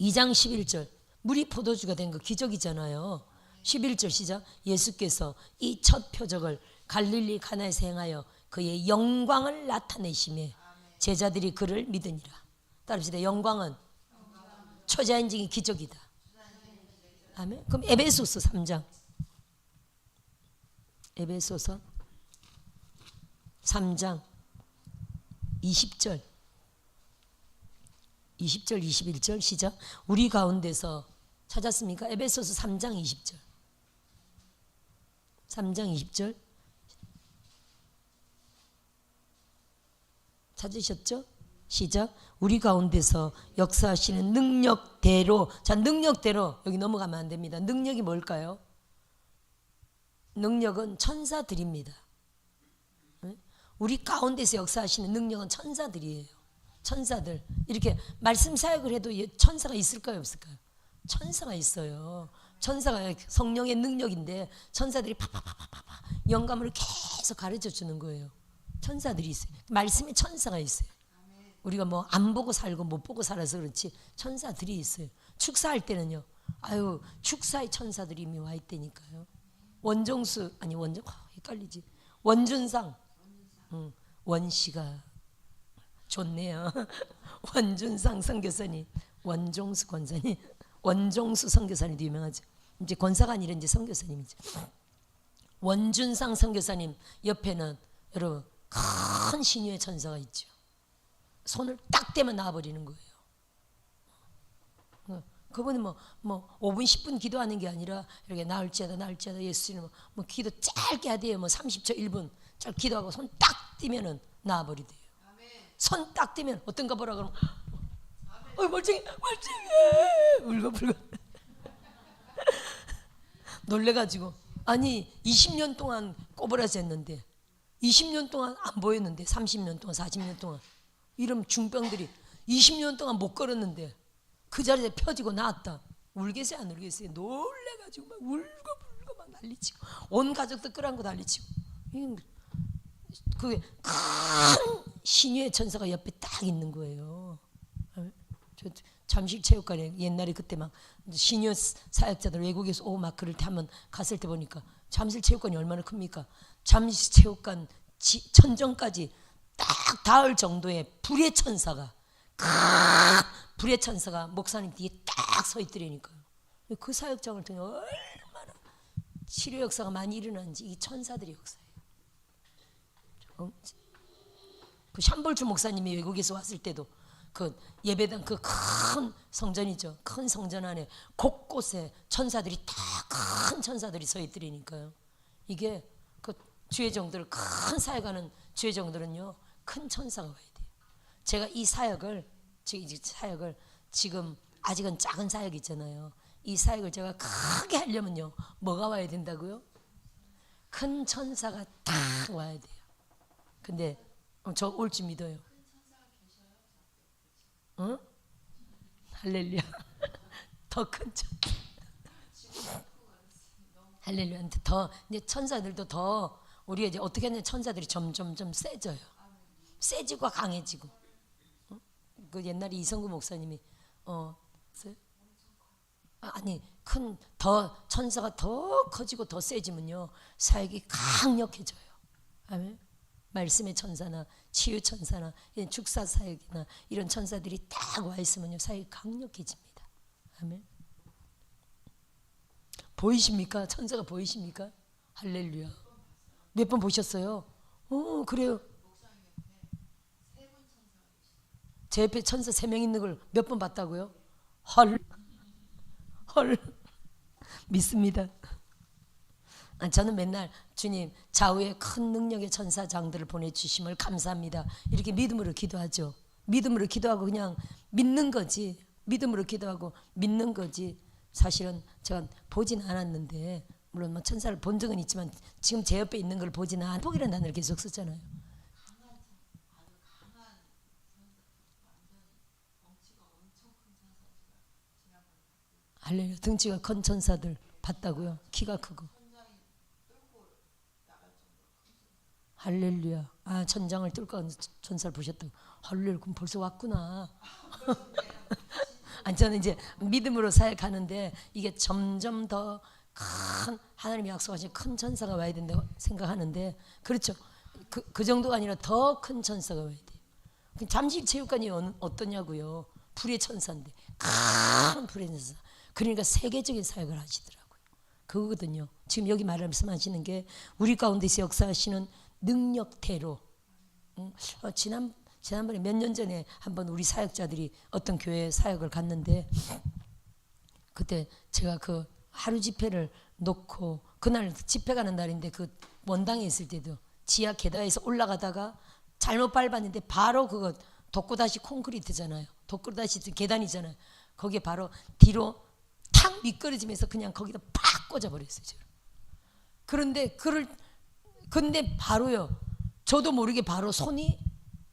11절. 물이 포도주가 된 거 기적이잖아요. 11절 시작. 예수께서 이 첫 표적을 갈릴리 가나에서 행하여 그의 영광을 나타내심에 제자들이 그를 믿으니라. 따라합시다. 영광은 초자연적인 기적이다. 아멘. 그럼 에베소서 3장. 에베소서 3장 20절 21절 시작. 우리 가운데서 찾았습니까? 에베소서 3장 20절 3장 20절 찾으셨죠? 시작. 우리 가운데서 역사하시는 능력대로. 자, 능력대로 여기 넘어가면 안 됩니다. 능력이 뭘까요? 능력은 천사들입니다. 우리 가운데서 역사하시는 능력은 천사들이에요. 천사들. 이렇게 말씀 사역을 해도 천사가 있을까요 없을까요? 천사가 있어요. 천사가 성령의 능력인데 천사들이 파파파파파 영감을 계속 가르쳐 주는 거예요. 천사들이 있어요. 말씀에 천사가 있어요. 우리가 뭐 안 보고 살고 못 보고 살아서 그렇지 천사들이 있어요. 축사할 때는요. 축사의 천사들이 이미 와 있다니까요. 원종수 아니 헷갈리지. 원준상 원씨가 좋네요. 원준상 선교사님, 원종수 권사님, 원종수 선교사님도 유명하죠. 이제 권사가 아니라 이제 선교사님이죠. 원준상 선교사님 옆에는 여러분 큰 신유의 천사가 있죠. 손을 딱 대면 나와버리는 거예요. 그분은 뭐 5분 10분 기도하는 게 아니라 이렇게 나을지어다 예수님 뭐 기도 짧게 하대요. 뭐 30초 1분 짧게 기도하고 손 딱 띄면은 나와버리대요. 손 딱 띄면 어떤가 보라 그러면 멀쩡해 울고불고 놀래가지고 아니 20년 동안 꼬부라졌는데 20년 동안 안 보였는데 30년 동안 40년 동안 이런 중병들이 20년 동안 못 걸었는데 그 자리에 펴지고 나왔다. 울겠어요 안 울겠어요? 놀래가지고 막 울고불고 막 난리치고 온 가족도 끌어안고 난리치고 그게 큰 신유의 천사가 옆에 딱 있는 거예요. 저 잠실체육관에 옛날에 그때 막 신유 사역자들 외국에서 오고 막 그럴 때 한번 갔을 때 보니까 잠실체육관이 얼마나 큽니까? 잠실체육관 천정까지 딱 닿을 정도의 불의 천사가 불의 천사가 목사님 뒤에 딱 서 있더라니까요. 그 사역장을 통해 얼마나 치료 역사가 많이 일어나는지 이 천사들의 역사예요. 그 샴볼주 목사님이 외국에서 왔을 때도 그 예배당 그 큰 성전이죠. 큰 성전 안에 곳곳에 천사들이 다 큰 천사들이 서 있더라니까요. 이게 그 주의 종들 큰 사역하는 주의 종들은요 큰 천사가 와야 돼요. 제가 이 사역을 지금 아직은 작은 사역이잖아요. 이 사역을 제가 크게 하려면요 뭐가 와야 된다고요? 큰 천사가 딱 와야 돼요. 근데 저 올 줄 믿어요. 응? 할렐루야. 더 큰 천사. 할렐루야. 더 이제 천사들도 더 우리가 이제 어떻게 하냐 천사들이 점점 세져요. 세지고 강해지고. 그 옛날에 이성구 목사님이 아니 큰 더 천사가 더 커지고 더 세지면요 사역이 강력해져요. 아멘. 말씀의 천사나 치유 천사나 이런 축사 사역이나 이런 천사들이 딱 와 있으면요 사역이 강력해집니다. 아멘. 보이십니까? 천사가 보이십니까? 할렐루야. 몇 번 보셨어요? 그래요. 제 옆에 천사 3명 있는 걸 몇 번 봤다고요? 헐 믿습니다. 저는 맨날 주님 좌우에 큰 능력의 천사장들을 보내주심을 감사합니다. 이렇게 믿음으로 기도하죠. 믿음으로 기도하고 그냥 믿는 거지. 믿음으로 기도하고 믿는 거지. 사실은 제가 보진 않았는데 물론 뭐 천사를 본 적은 있지만 지금 제 옆에 있는 걸 보지는 않고 복이라는 단어를 계속 썼잖아요. 할렐루야. 등치가 큰 천사들 봤다고요? 키가 크고. 할렐루야. 천장을 뚫고 가는 천사를 보셨다고. 할렐루야. 그럼 벌써 왔구나. 저는 이제 믿음으로 사역하는데 이게 점점 더 큰 하나님이 약속하신 큰 천사가 와야 된다고 생각하는데 그렇죠. 그 정도가 아니라 더 큰 천사가 와야 돼요. 잠실체육관이 어떠냐고요. 불의 천사인데 큰 불의 천사. 그러니까 세계적인 사역을 하시더라고요. 그거거든요. 지금 여기 말씀하시는 게 우리 가운데서 역사하시는 능력대로. 지난번에 몇 년 전에 한번 우리 사역자들이 어떤 교회 사역을 갔는데 그때 제가 그 하루 집회를 놓고 그날 집회 가는 날인데 그 원당에 있을 때도 지하 계단에서 올라가다가 잘못 밟았는데 바로 그거 독고다시 콘크리트잖아요. 독고다시 계단이잖아요. 거기에 바로 뒤로 탁 미끄러지면서 그냥 거기다 팍 꽂아버렸어요. 저를. 근데 바로요. 저도 모르게 바로 손이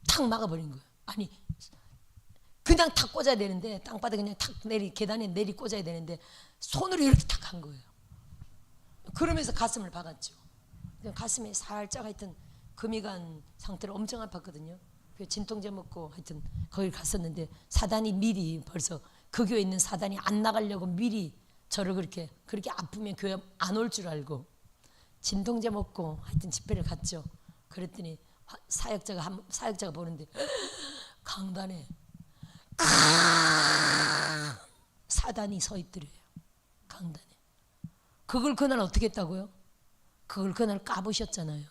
탁 막아버린 거예요. 아니 그냥 탁 꽂아야 되는데 땅바닥에 그냥 탁 계단에 내리 꽂아야 되는데 손으로 이렇게 탁 한 거예요. 그러면서 가슴을 박았죠. 가슴에 살짝 하여튼 금이 간 상태로 엄청 아팠거든요. 진통제 먹고 하여튼 거기 갔었는데 사단이 미리 벌써 그 교회에 있는 사단이 안 나가려고 미리 저를 그렇게 아프면 교회 안 올 줄 알고 진통제 먹고 하여튼 집회를 갔죠. 그랬더니 사역자가 보는데 강단에 사단이 서 있더래요. 강단에. 그걸 그날 어떻게 했다고요? 그걸 그날 까부셨잖아요.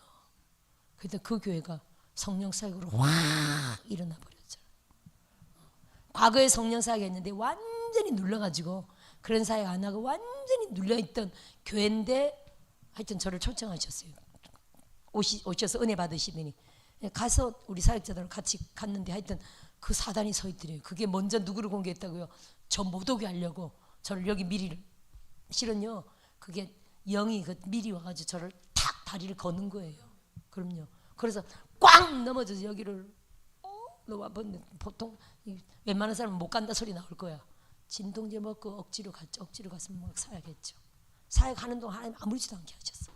그때 그 교회가 성령 사역으로 확 일어나 버렸잖아요. 과거에 성령 사역 했는데 완전히 눌러가지고 그런 사역 안 하고 완전히 눌려있던 교회인데 하여튼 저를 초청하셨어요. 오셔서 은혜 받으시더니 가서 우리 사역자들 같이 갔는데 하여튼 그 사단이 서 있더래요. 그게 먼저 누구를 공개했다고요? 저 못 오게 하려고 저를 여기 미리 실은요. 그게 영이 미리 와가지고 저를 탁 다리를 거는 거예요. 그럼요. 그래서 꽝 넘어져서 여기를 보통 웬만한 사람은 못 간다 소리 나올 거야. 진통제 먹고 억지로 갔죠. 억지로 갔으면 막 사역했죠. 사역하는 동안 하나님 아무렇지도 않게 하셨어.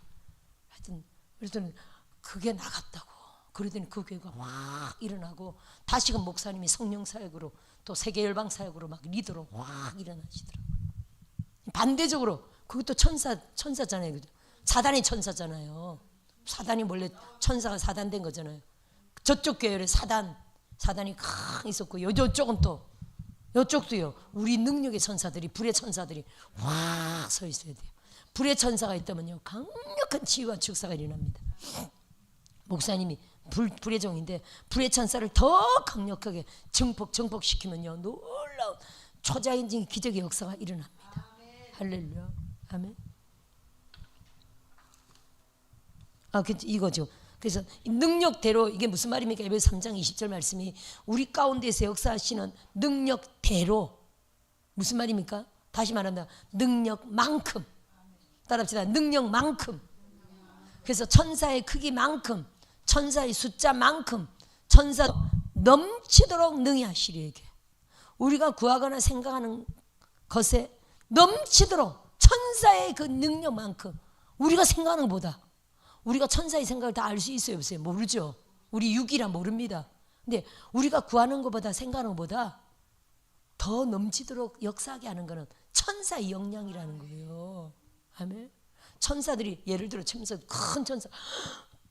하여튼 그랬더니 그게 나갔다고. 그러더니 그 교회가 확 일어나고 다시금 목사님이 성령 사역으로 또 세계 열방 사역으로 막 리더로 확 일어나시더라고요. 반대적으로 그것도 천사잖아요. 그죠? 사단의 천사잖아요. 사단이 원래 천사가 사단된 거잖아요. 저쪽 교회에 사단이 강 있었고 이쪽은 또 이쪽도요. 우리 능력의 천사들이 불의 천사들이 확 서 있어야 돼요. 불의 천사가 있다면요 강력한 치유와 축사가 일어납니다. 목사님이 불의 종인데 불의 천사를 더 강력하게 정복시키면요 놀라운 초자연적인 기적의 역사가 일어납니다. 할렐루야. 아멘. 이거죠. 그래서 능력대로 이게 무슨 말입니까? 에베소 3장 20절 말씀이 우리 가운데서 역사하시는 능력대로 무슨 말입니까? 다시 말한다. 능력만큼. 따라합시다. 능력만큼. 그래서 천사의 크기만큼, 천사의 숫자만큼, 천사 넘치도록 능히 하시리에게 우리가 구하거나 생각하는 것에 넘치도록 천사의 그 능력만큼 우리가 생각하는 것보다 우리가 천사의 생각을 다 알 수 있어요 없어요? 모르죠. 우리 육이라 모릅니다. 근데 우리가 구하는 것보다 생각하는 것보다 더 넘치도록 역사하게 하는 것은 천사의 역량이라는 거예요. 아멘. 천사들이 예를 들어 큰 천사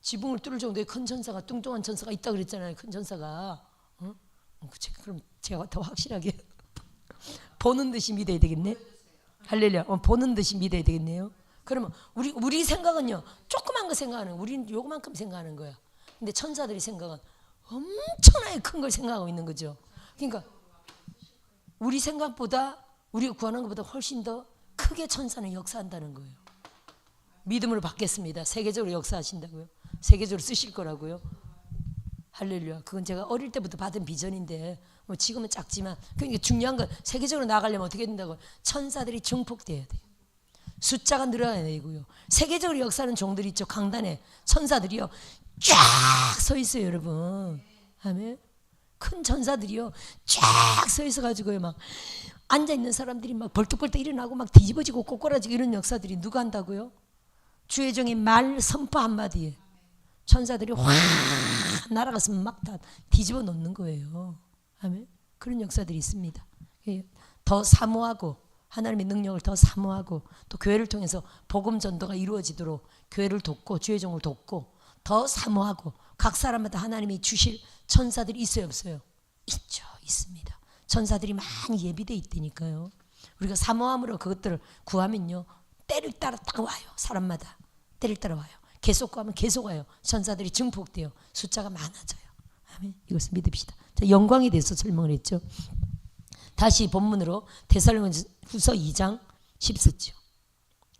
지붕을 뚫을 정도의 큰 천사가 뚱뚱한 천사가 있다 그랬잖아요. 큰 천사가 그럼 제가 더 확실하게 보는 듯이 믿어야 되겠네. 할렐루야. 보는 듯이 믿어야 되겠네요. 그러면 우리 생각은요 조그만 거 생각하는 우리는 요만큼 생각하는 거야. 근데 천사들이 생각은 엄청나게 큰 걸 생각하고 있는 거죠. 그러니까 우리 생각보다 우리가 구하는 것보다 훨씬 더 크게 천사는 역사한다는 거예요. 믿음으로 받겠습니다. 세계적으로 역사하신다고요. 세계적으로 쓰실 거라고요. 할렐루야. 그건 제가 어릴 때부터 받은 비전인데 지금은 작지만 그러니까 중요한 건 세계적으로 나가려면 어떻게 된다고요? 천사들이 증폭돼야 돼요. 숫자가 늘어나야 되고요. 세계적으로 역사하는 종들이 있죠. 강단에 천사들이요 쫙 서 있어요 여러분. 아멘. 큰 천사들이요 쫙 서 있어 가지고요 막 앉아있는 사람들이 막 벌떡벌떡 일어나고 막 뒤집어지고 꼬꾸라지고 이런 역사들이 누가 한다고요? 주의 종의 말 선포 한마디에 천사들이 확 날아가서 막 다 뒤집어 놓는 거예요. 아멘. 그런 역사들이 있습니다. 더 사모하고 하나님의 능력을 더 사모하고 또 교회를 통해서 복음 전도가 이루어지도록 교회를 돕고 주의 종을 돕고 더 사모하고 각 사람마다 하나님이 주실 천사들이 있어요 없어요? 있죠. 있습니다. 천사들이 많이 예비되어 있다니까요. 우리가 사모함으로 그것들을 구하면요 때를 따라 딱 와요. 사람마다 때를 따라 와요. 계속 구하면 계속 와요. 천사들이 증폭돼요. 숫자가 많아져요. 아멘. 이것을 믿읍시다. 자, 영광에 대해서 설명을 했죠. 다시 본문으로 데살로니가후서 2장 10절.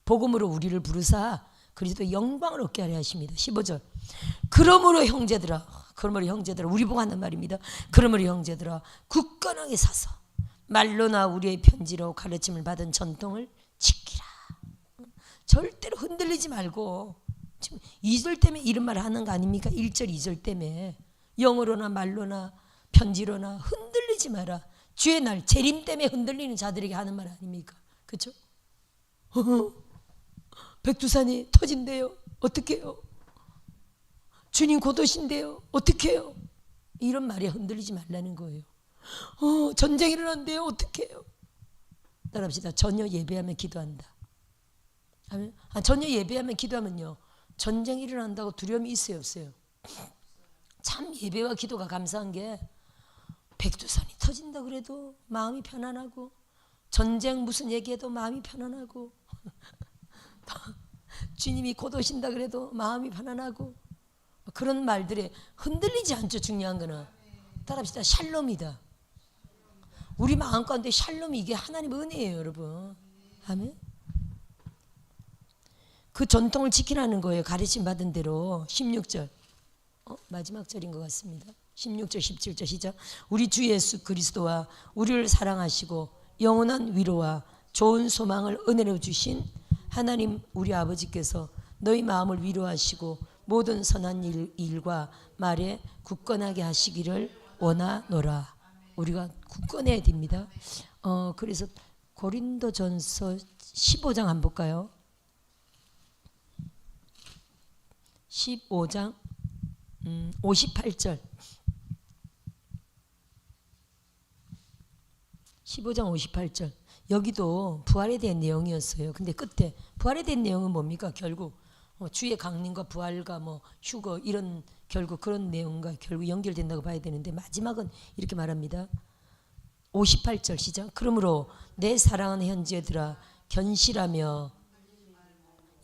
복음으로 우리를 부르사 그리스도의 영광을 얻게 하려 하십니다. 15절. 그러므로 형제들아 우리 보고 하는 말입니다. 그러므로 형제들아 굳건하게 사서 말로나 우리의 편지로 가르침을 받은 전통을 지키라. 절대로 흔들리지 말고 지금 2절 때문에 이런 말을 하는 거 아닙니까? 1절 2절 때문에 영어로나 말로나 편지로나 흔들리지 마라. 주의 날 재림 때문에 흔들리는 자들에게 하는 말 아닙니까? 그렇죠? 백두산이 터진대요. 어떻게 해요? 주님 곧 오신대요. 어떻게 해요? 이런 말에 흔들리지 말라는 거예요. 전쟁이 일어난대요. 어떻게 해요? 따라합시다. 전혀 예배하면 기도한다. 전혀 예배하면 기도하면요 전쟁이 일어난다고 두려움이 있어요 없어요? 참 예배와 기도가 감사한 게 백두산이 터진다 그래도 마음이 편안하고 전쟁 무슨 얘기해도 마음이 편안하고 주님이 곧 오신다 그래도 마음이 편안하고 그런 말들에 흔들리지 않죠. 중요한 거는 따라합시다. 샬롬이다. 우리 마음 가운데 샬롬이 이게 하나님의 은혜예요 여러분. 아멘. 그 전통을 지키라는 거예요. 가르침 받은 대로. 16절 마지막 절인 것 같습니다. 16절 17절 시작. 우리 주 예수 그리스도와 우리를 사랑하시고 영원한 위로와 좋은 소망을 은혜로 주신 하나님 우리 아버지께서 너희 마음을 위로하시고 모든 선한 일과 말에 굳건하게 하시기를 원하노라. 우리가 굳건해야 됩니다. 그래서 고린도전서 15장 한번 볼까요? 15장 58절 15장 58절 여기도 부활에 대한 내용이었어요. 근데 끝에 부활에 대한 내용은 뭡니까? 결국 주의 강림과 부활과 뭐 휴거 이런 결국 그런 내용과 결국 연결된다고 봐야 되는데 마지막은 이렇게 말합니다. 58절 시작. 그러므로 내 사랑하는 형제들아 견실하며,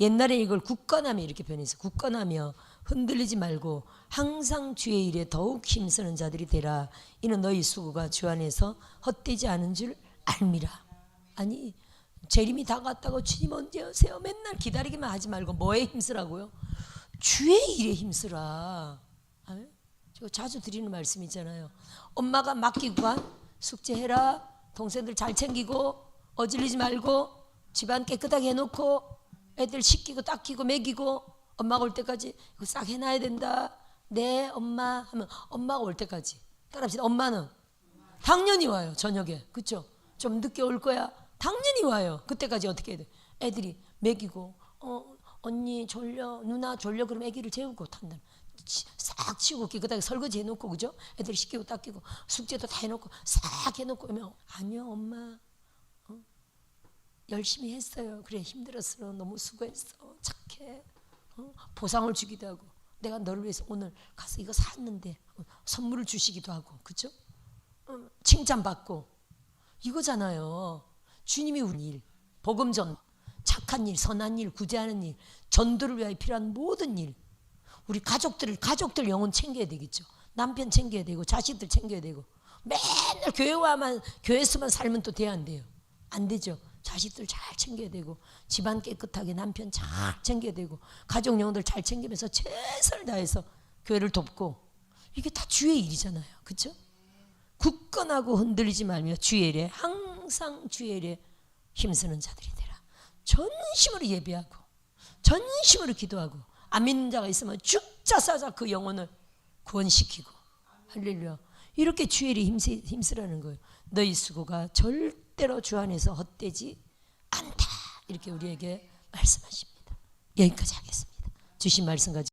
옛날에 이걸 굳건하며 이렇게 변해서 굳건하며 흔들리지 말고 항상 주의 일에 더욱 힘쓰는 자들이 되라. 이는 너희 수고가 주 안에서 헛되지 않은 줄 알미라. 아니 재림이 다가왔다고 주님 언제 오세요? 맨날 기다리기만 하지 말고 뭐에 힘쓰라고요? 주의 일에 힘쓰라. 제가 자주 드리는 말씀이잖아요. 엄마가 맡기고 간 숙제해라. 동생들 잘 챙기고 어질리지 말고 집안 깨끗하게 해놓고 애들 씻기고 닦이고 먹이고 엄마가 올 때까지 이거 싹 해놔야 된다. 네 엄마 하면 엄마가 올 때까지 따라합시다. 엄마는 당연히 와요. 저녁에. 그렇죠? 좀 늦게 올 거야. 당연히 와요. 그때까지 어떻게 해야 돼? 애들이 먹이고 언니 졸려 누나 졸려 그러면 애기를 재우고 탄다. 싹 치우고 깨끗하게 설거지 해놓고 그죠? 애들 씻기고 닦이고 숙제도 다 해놓고 싹 해놓고 오면 아니요 엄마 열심히 했어요. 그래 힘들었어. 너무 수고했어. 착해. 보상을 주기도 하고 내가 너를 위해서 오늘 가서 이거 샀는데 선물을 주시기도 하고 그죠? 칭찬받고 이거잖아요. 주님이 우리 일, 복음 전, 착한 일, 선한 일, 구제하는 일, 전도를 위하여 필요한 모든 일, 우리 가족들 영혼 챙겨야 되겠죠. 남편 챙겨야 되고 자식들 챙겨야 되고 맨날 교회에서만 살면 또 돼야 안 돼요. 안 되죠. 자식들 잘 챙겨야 되고 집안 깨끗하게 남편 잘 챙겨야 되고 가족 영혼들 잘 챙기면서 최선을 다해서 교회를 돕고 이게 다 주의 일이잖아요. 그렇죠? 굳건하고 흔들리지 말며 주의 일에 항상 주의 일에 힘쓰는 자들이 되라. 전심으로 예배하고 전심으로 기도하고 안 믿는 자가 있으면 죽자 사자 그 영혼을 구원시키고 할렐루야. 이렇게 주의 일에 힘쓰라는 거예요. 너희 수고가 절대로 주 안에서 헛되지 않다. 이렇게 우리에게 말씀하십니다. 여기까지 하겠습니다. 주신 말씀 가지고